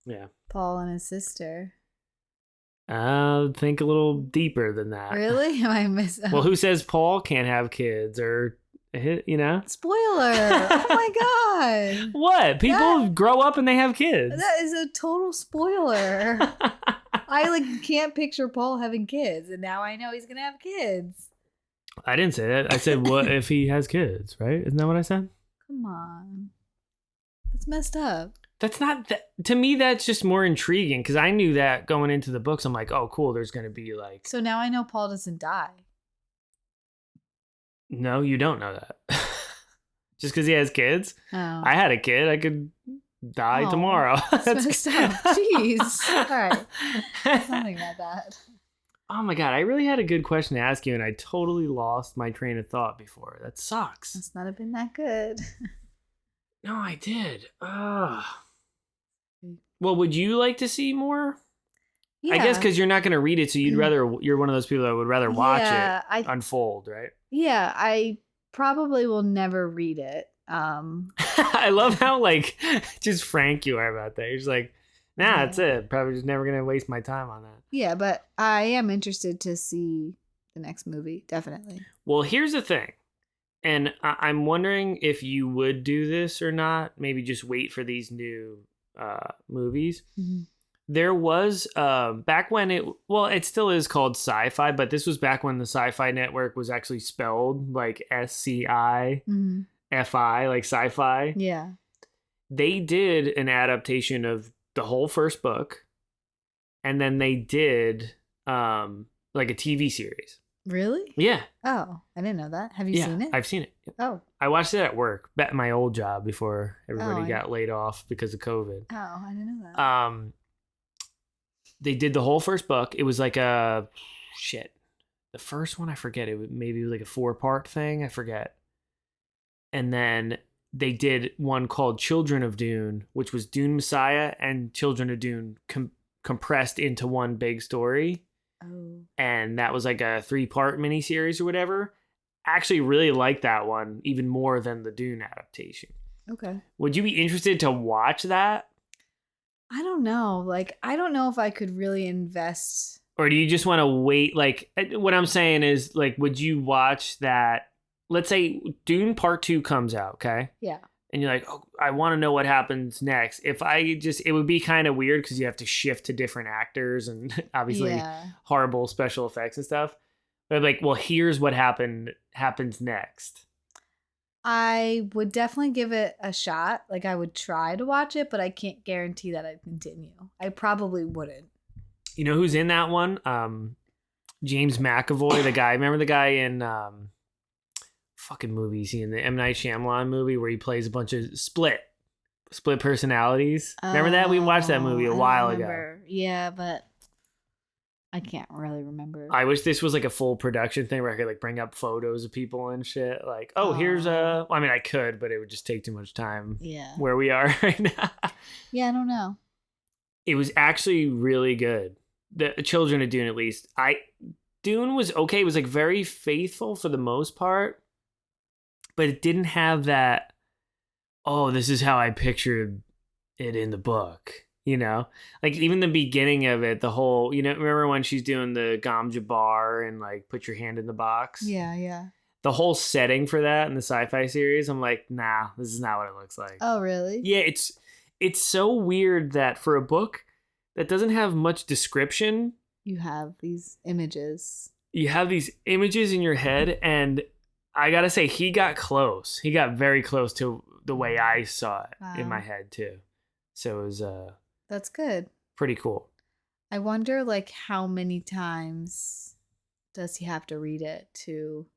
yeah. Paul and his sister. Think a little deeper than that. Really? Am I missing? Well, who says Paul can't have kids or, Spoiler. Oh my God. What? People grow up and they have kids. That is a total spoiler. I can't picture Paul having kids, and now I know he's going to have kids. I didn't say that. I said, what if he has kids, right? Isn't that what I said? Come on. That's messed up. That's not to me. That's just more intriguing because I knew that going into the books. I'm like, oh, cool. There's going to be like. So now I know Paul doesn't die. No, you don't know that. Just because he has kids. Oh. I had a kid. I could die tomorrow. That's messed up. Jeez. All right. Something like that. Oh my God. I really had a good question to ask you, and I totally lost my train of thought before. That sucks. Must not have been that good. No, I did. Well, would you like to see more? Yeah. I guess because you're not going to read it, so you're one of those people that would rather watch it unfold, right? Yeah, I probably will never read it. I love how like just frank you are about that. You're just like, nah, Yeah. that's it. Probably just never gonna waste my time on that. Yeah, but I am interested to see the next movie, definitely. Well, here's the thing, and I'm wondering if you would do this or not. Maybe just wait for these new movies. Mhm. There was back when it still is called Sci-Fi, but this was back when the Sci-Fi Network was actually spelled like SCIFI, like sci-fi. Yeah. They did an adaptation of the whole first book, and then they did like a TV series. Really? Yeah. Oh, I didn't know that. Have you seen it? I've seen it. Oh. I watched it at work, at my old job before everybody I got laid off because of COVID. Oh, I didn't know that. They did the whole first book. It was like a the first one, I forget. Maybe it was like a 4-part thing. I forget. And then they did one called Children of Dune, which was Dune Messiah and Children of Dune compressed into one big story. Oh. And that was like a 3-part miniseries or whatever. I actually really liked that one even more than the Dune adaptation. Okay. Would you be interested to watch that? I don't know. Like, I don't know if I could really invest. Or do you just want to wait? Like, what I'm saying is, like, would you watch that? Let's say Dune Part 2 comes out, okay? Yeah. And you're like, oh, I want to know what happens next. It would be kind of weird because you have to shift to different actors and obviously horrible special effects and stuff. But like, well, here's what happens next. I would definitely give it a shot. Like, I would try to watch it, but I can't guarantee that I'd continue. I probably wouldn't. You know who's in that one? James McAvoy, the guy. Remember the guy in fucking movies? He in the M. Night Shyamalan movie where he plays a bunch of split personalities. Remember that? We watched that movie a while ago. Yeah, but I can't really remember. I wish this was like a full production thing where I could like bring up photos of people and shit. Like, here's a. I mean, I could, but it would just take too much time. Yeah. Where we are right now. Yeah, I don't know. It was actually really good. The Children of Dune, at least. Dune was okay. It was like very faithful for the most part, but it didn't have that. Oh, this is how I pictured it in the book. You know, like even the beginning of it, the whole, remember when she's doing the Gom Jabbar and like put your hand in the box? Yeah, yeah. The whole setting for that in the sci-fi series, I'm like, nah, this is not what it looks like. Oh, really? Yeah, it's so weird that for a book that doesn't have much description, you have these images. You have these images in your head, and I gotta say, he got close. He got very close to the way I saw it in my head too. So it was that's good. Pretty cool. I wonder, like, how many times does he have to read it to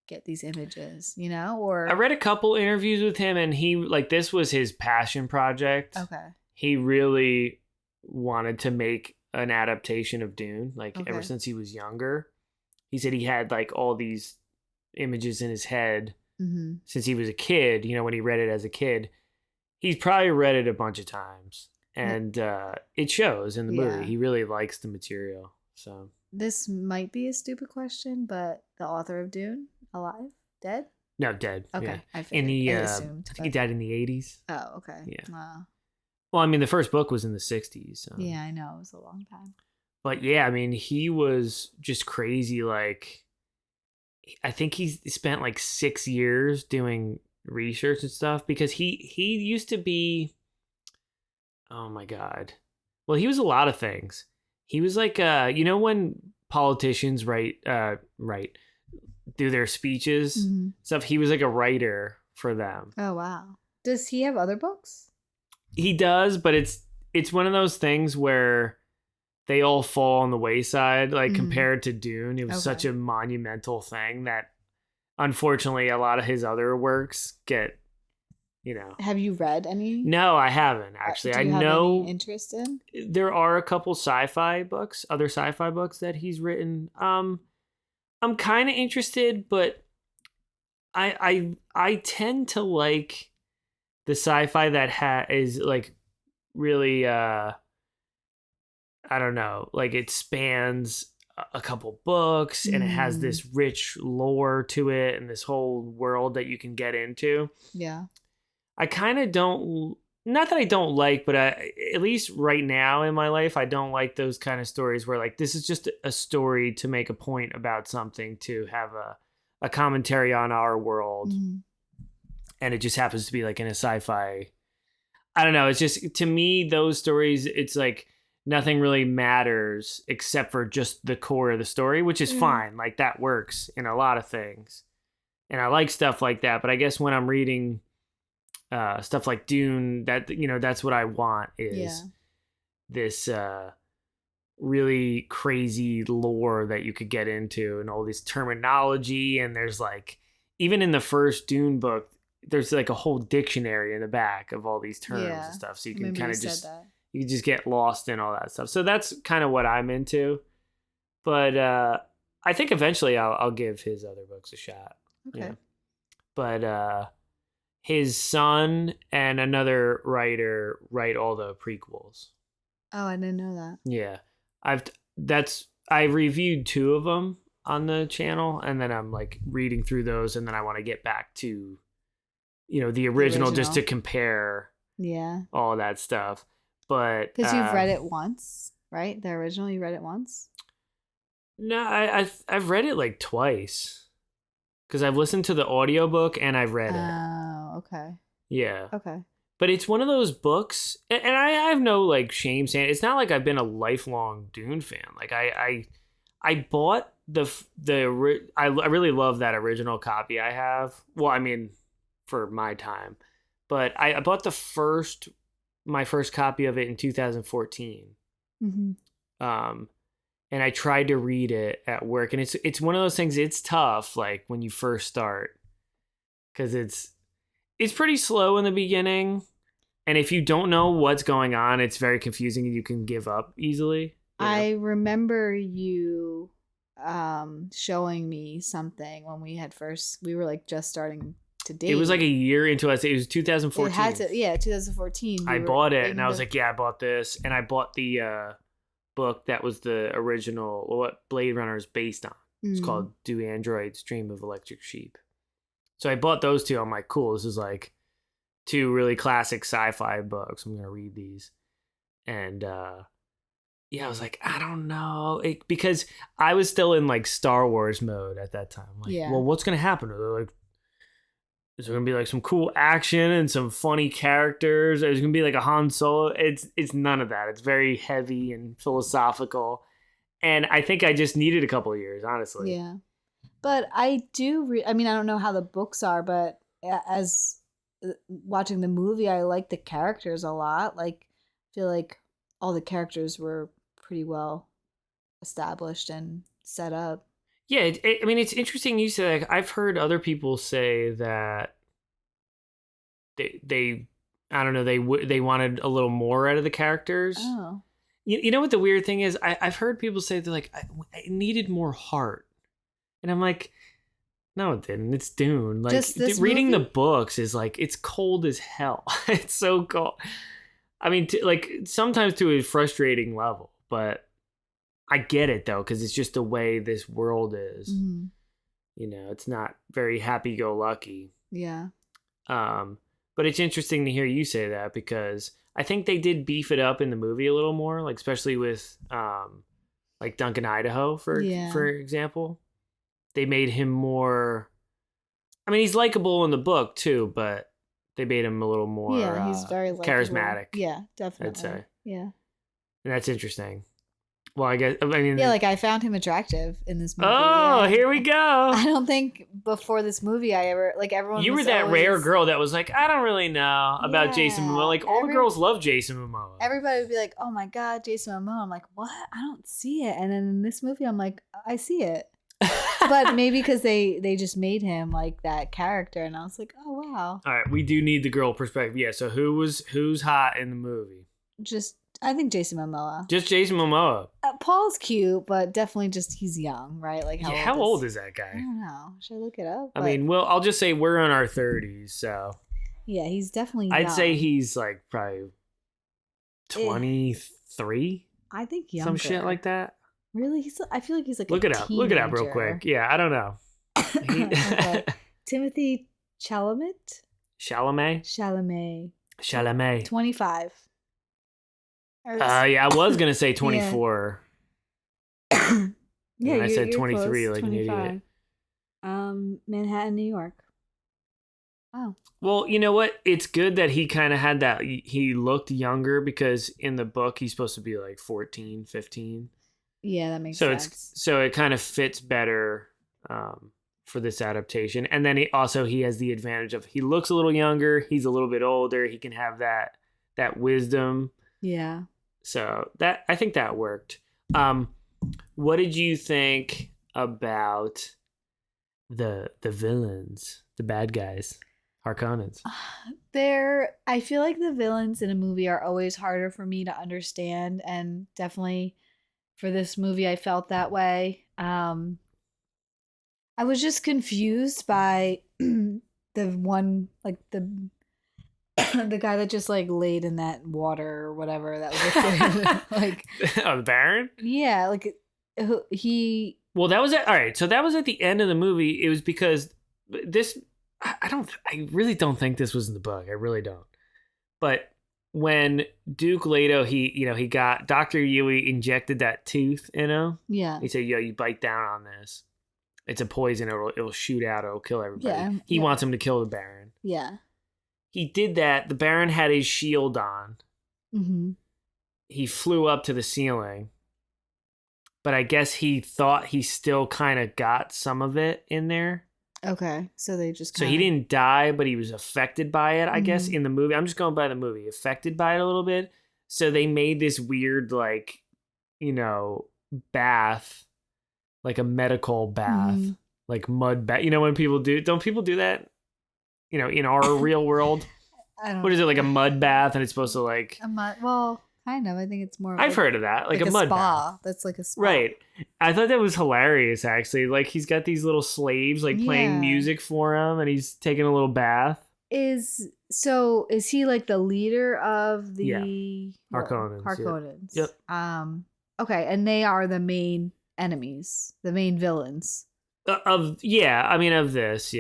get these images, or I read a couple interviews with him, and he, like, this was his passion project. Okay. He really wanted to make an adaptation of Dune, like, ever since he was younger. He said he had, like, all these images in his head since he was a kid, when he read it as a kid. He's probably read it a bunch of times. And it shows in the movie. He really likes the material. So this might be a stupid question, but the author of Dune, alive, dead? No, dead. Okay, yeah. I assumed. I think he died in the 80s. Oh, okay. Yeah. Wow. Well, I mean, the first book was in the 60s. So. Yeah, I know. It was a long time. But yeah, I mean, he was just crazy. Like, I think he spent like 6 years doing research and stuff because he used to be. Oh my God. Well, he was a lot of things. He was like, when politicians write, do their speeches stuff. He was like a writer for them. Oh wow. Does he have other books? He does, but it's one of those things where they all fall on the wayside. Like compared to Dune, it was such a monumental thing that unfortunately a lot of his other works get. Have you read any? No, I haven't actually. Do you have any interest in? There are a couple other sci-fi books that he's written. I'm kind of interested, but I tend to like the sci-fi that is like really I don't know, like it spans a couple books, and it has Mm. this rich lore to it and this whole world that you can get into. Yeah. I kind of don't, not that I don't like, but at least right now in my life, I don't like those kind of stories where like this is just a story to make a point about something, to have a commentary on our world. Mm-hmm. And it just happens to be like in a sci-fi. I don't know. It's just, to me, those stories, it's like nothing really matters except for just the core of the story, which is fine. Like that works in a lot of things. And I like stuff like that. But I guess when I'm reading stuff like Dune, that, you know, that's what I want, is this really crazy lore that you could get into, and all this terminology. And there's like, even in the first Dune book, there's like a whole dictionary in the back of all these terms and stuff. So you can kind of just, you can just get lost in all that stuff. So that's kind of what I'm into. But I think eventually I'll give his other books a shot. Okay. Yeah. But his son and another writer write all the prequels. Oh, I didn't know that. Yeah. I reviewed 2 of them on the channel, and then I'm like reading through those, and then I want to get back to, you know, the original just to compare all that stuff. But because you've read it once, right? The original, you read it once? No, I've read it like twice, because I've listened to the audiobook and I've read it. Oh, okay. Yeah. Okay. But it's one of those books, and I have no like shame saying it. It's not like I've been a lifelong Dune fan. Like I bought I really love that original copy I have. Well, I mean, for my time, but I bought my first copy of it in 2014. Mm-hmm. And I tried to read it at work, and it's one of those things. It's tough, like when you first start, because it's pretty slow in the beginning, and if you don't know what's going on, it's very confusing, and you can give up easily. I remember you showing me something when we were like just starting to date. It was like a year into us. It was 2014. It had to, 2014. I bought it, and I was like, yeah, I bought this, and I bought the book that was the original, what Blade Runner is based on. It's called Do Androids Dream of Electric Sheep. So I bought those 2. I'm like, cool, this is like 2 really classic sci-fi books. I'm gonna read these. And I was like, I don't know, because I was still in like Star Wars mode at that time. Like, well, what's gonna happen? Are there like, is there gonna be like some cool action and some funny characters? There's gonna be like a Han Solo. It's none of that. It's very heavy and philosophical, and I think I just needed a couple of years, honestly. Yeah, but I do. I mean, I don't know how the books are, but as watching the movie, I like the characters a lot. Like, I feel like all the characters were pretty well established and set up. Yeah, I mean, it's interesting you say, like, I've heard other people say that they I don't know, they wanted a little more out of the characters. Oh. You know what the weird thing is? I've heard people say they're like, I needed more heart. And I'm like, no, it didn't. It's Dune. Like, reading the books is like, it's cold as hell. It's so cold. I mean, like, sometimes to a frustrating level, but I get it though, because it's just the way this world is. Mm-hmm. You know, it's not very happy-go-lucky. Yeah. But it's interesting to hear you say that, because I think they did beef it up in the movie a little more, like especially with like Duncan, Idaho, for example. They made him more. I mean, he's likable in the book too, but they made him a little more. Yeah, he's very likable. Charismatic. Yeah, definitely. I'd say. Yeah. And that's interesting. Well, I mean, yeah, like I found him attractive in this movie. Oh, here we go. I don't think before this movie I ever, like, everyone. You were that rare girl that was like, I don't really know about Jason Momoa. Like, all the girls love Jason Momoa. Everybody would be like, oh my God, Jason Momoa. I'm like, what? I don't see it. And then in this movie, I'm like, I see it. But maybe because they just made him like that character, and I was like, oh wow. All right, we do need the girl perspective. Yeah. So who's hot in the movie? I think Jason Momoa. Just Jason Momoa. Paul's cute, but definitely just he's young, right? Like how old is that guy? I don't know. Should I look it up? I mean, well, I'll just say we're in our 30s, so. Yeah, he's definitely young. I'd say he's like probably 23. I think younger. Some shit like that. Really? I feel like he's like Look a it up. Look it up real teenager. quick. Yeah, I don't know. Okay. Timothy Chalamet? Chalamet? Chalamet. Chalamet. 25. Yeah, I was gonna say Yeah. 24. Yeah, And I said you're 23 close. like an idiot. Manhattan, New York. Wow. Well, you know what? It's good that he kind of had that. He looked younger because in the book he's supposed to be like 14, 15. Yeah, that makes So sense. it kind of fits better for this adaptation. And then he has the advantage of he looks a little younger. He's a little bit older. He can have that wisdom. Yeah. So I think that worked. What did you think about the villains, the bad guys, Harkonnens? I feel like the villains in a movie are always harder for me to understand, and definitely for this movie I felt that way. I was just confused by the one, like the the guy that just like laid in that water or whatever that was like Oh, the Baron? yeah, like he Well, that was all right. So that was at the end of the movie. It was because this. I really don't think this was in the book. I really don't. But when Duke Leto, he got Dr. Yui injected that tooth in him. yeah. He said, "Yo, you bite down on this. It's a poison. It'll shoot out. It'll kill everybody." Yeah, He yeah. wants him to kill the Baron. Yeah. He did that. The Baron had his shield on. Mm-hmm. He flew up to the ceiling. But I guess he thought he still kind of got some of it in there. Okay. So they just So he didn't die, but he was affected by it, I guess, Mhm. in the movie. I'm just going by the movie. Affected by it a little bit. So they made this weird, like, bath, like a medical bath, Mhm. like mud bath. You know when don't people do that? In our real world? I don't What is it, know. like a mud bath, and it's supposed to, like... Well, kind of. I think it's more. I've heard of that, like a mud spa. bath. That's like a spa. Right. I thought that was hilarious, actually. Like, he's got these little slaves, like, playing Yeah. music for him, and he's taking a little bath. Is he like the leader of the Harkonnens, yeah. Harkonnens. Yep. Okay, and they are the main enemies, the main villains. Of this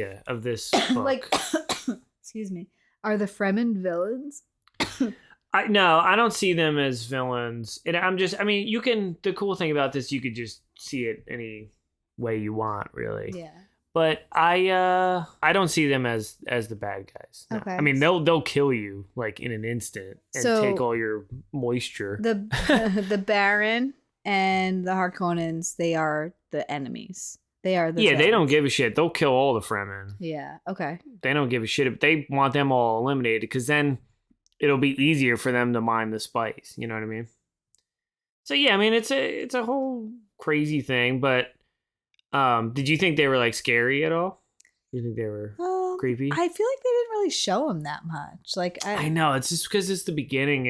book. Like excuse me. Are the Fremen villains? No, I don't see them as villains. The cool thing about this, you could just see it any way you want, really. Yeah. But I don't see them as the bad guys. No. Okay. I mean, they'll kill you like in an instant and take all your moisture. The Baron and the Harkonnens, they are the enemies. They are the they villains. don't give a shit. They'll kill all the Fremen. Yeah. Okay. They don't give a shit. They want them all eliminated because then it'll be easier for them to mine the spice. You know what I mean? So yeah, I mean it's a whole crazy thing. But did you think they were like scary at all? Do you think they were creepy? I feel like they didn't really show them that much. Like I know it's just because it's the beginning.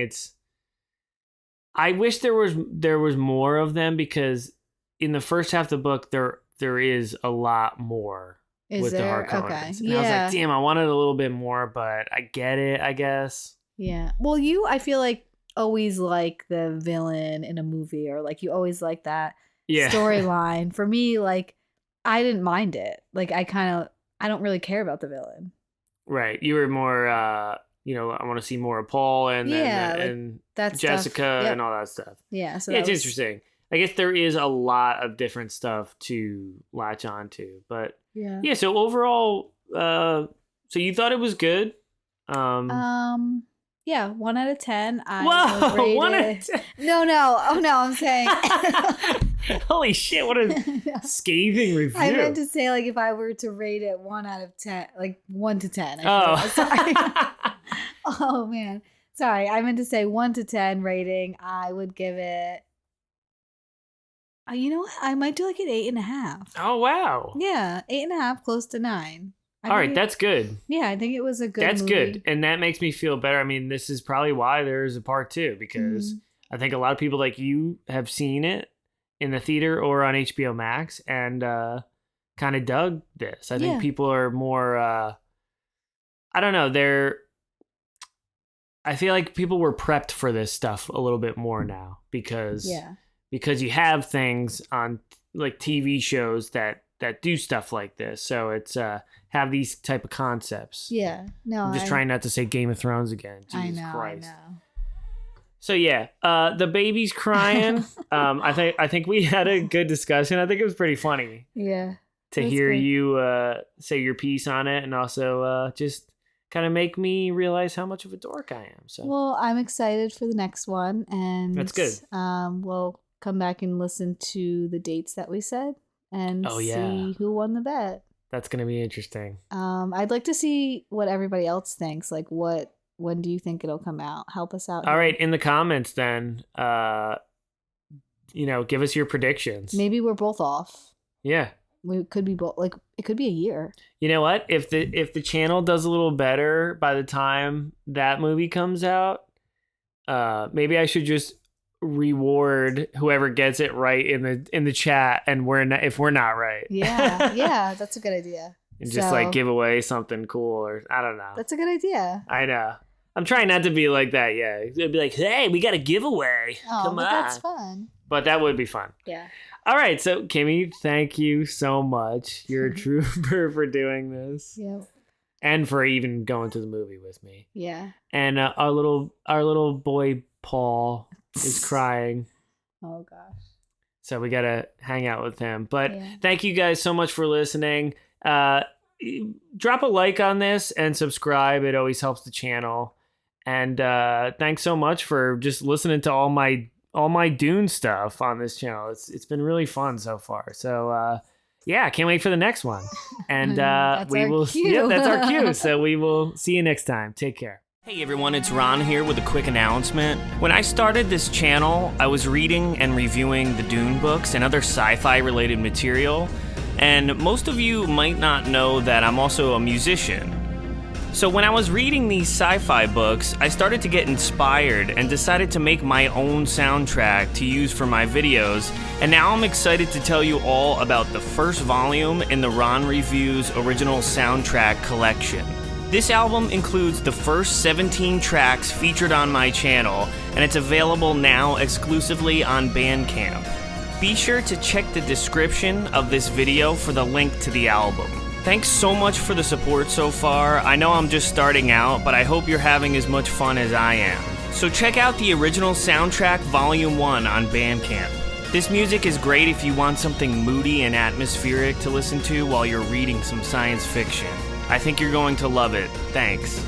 I wish there was more of them because in the first half of the book there is a lot more with the Harkonnens. Okay. And I was like, damn, I wanted a little bit more, but I get it, I guess. Yeah. Well, I feel like always like the villain in a movie, or like you always like that storyline. For me, like I didn't mind it. Like I don't really care about the villain. Right. You were more I want to see more of Paul and that Jessica stuff. and all that stuff. Yeah. So it's interesting. I guess there is a lot of different stuff to latch on to, but yeah. So overall, so you thought it was good? Yeah, 1 out of 10. Whoa, 1 out of 10. No. Oh no, I'm saying. Holy shit! What a scathing review. I meant to say like if I were to rate it 1 out of 10, like 1 to 10. Sorry. Oh man, sorry. I meant to say 1 to 10 rating. I would give it. You know what? I might do like an 8.5. Oh wow. Yeah, 8.5, close to 9. All right, that's good. Yeah, I think it was a good That's movie. good. And that makes me feel better. I mean, this is probably why there's a part 2, because I think a lot of people like you have seen it in the theater or on HBO Max and kind of dug this. I think people are more, I don't know, I feel like people were prepped for this stuff a little bit more now because because you have things on like TV shows that do stuff like this. So it's have these type of concepts. Yeah. No, I'm just trying not to say Game of Thrones again. Jesus Christ. I know. So yeah, the baby's crying. I think we had a good discussion. I think it was pretty funny. Yeah. To hear you say your piece on it, and also just kind of make me realize how much of a dork I am. So well, I'm excited for the next one, and that's good. We'll come back and listen to the dates that we said, and see who won the bet. That's gonna be interesting. I'd like to see what everybody else thinks. Like, when do you think it'll come out? Help us out. All right, in the comments, then, give us your predictions. Maybe we're both off. Yeah. We could be both. Like, it could be a year. You know what? If the channel does a little better by the time that movie comes out, maybe I should just reward whoever gets it right in the chat, and if we're not right. Yeah, that's a good idea. And just like give away something cool, or I don't know. That's a good idea. I know. I'm trying not to be like that. Yeah, it'd be like, hey, we got a giveaway. Come on. That's fun. But that would be fun. Yeah. All right, so Kimmy, thank you so much. You're a trooper for doing this. Yeah. And for even going to the movie with me. Yeah. And our little boy Paul is crying. Oh gosh. So we gotta hang out with him. But thank you guys so much for listening. Drop a like on this and subscribe. It always helps the channel. And thanks so much for just listening to all my Dune stuff on this channel. It's been really fun so far. So I can't wait for the next one. And we will that's our cue. So we will see you next time. Take care. Hey everyone, it's Ron here with a quick announcement. When I started this channel, I was reading and reviewing the Dune books and other sci-fi related material. And most of you might not know that I'm also a musician. So when I was reading these sci-fi books, I started to get inspired and decided to make my own soundtrack to use for my videos, and now I'm excited to tell you all about the first volume in the Ron Reviews original soundtrack collection. This album includes the first 17 tracks featured on my channel, and it's available now exclusively on Bandcamp. Be sure to check the description of this video for the link to the album. Thanks so much for the support so far. I know I'm just starting out, but I hope you're having as much fun as I am. So check out the original soundtrack Volume 1 on Bandcamp. This music is great if you want something moody and atmospheric to listen to while you're reading some science fiction. I think you're going to love it. Thanks.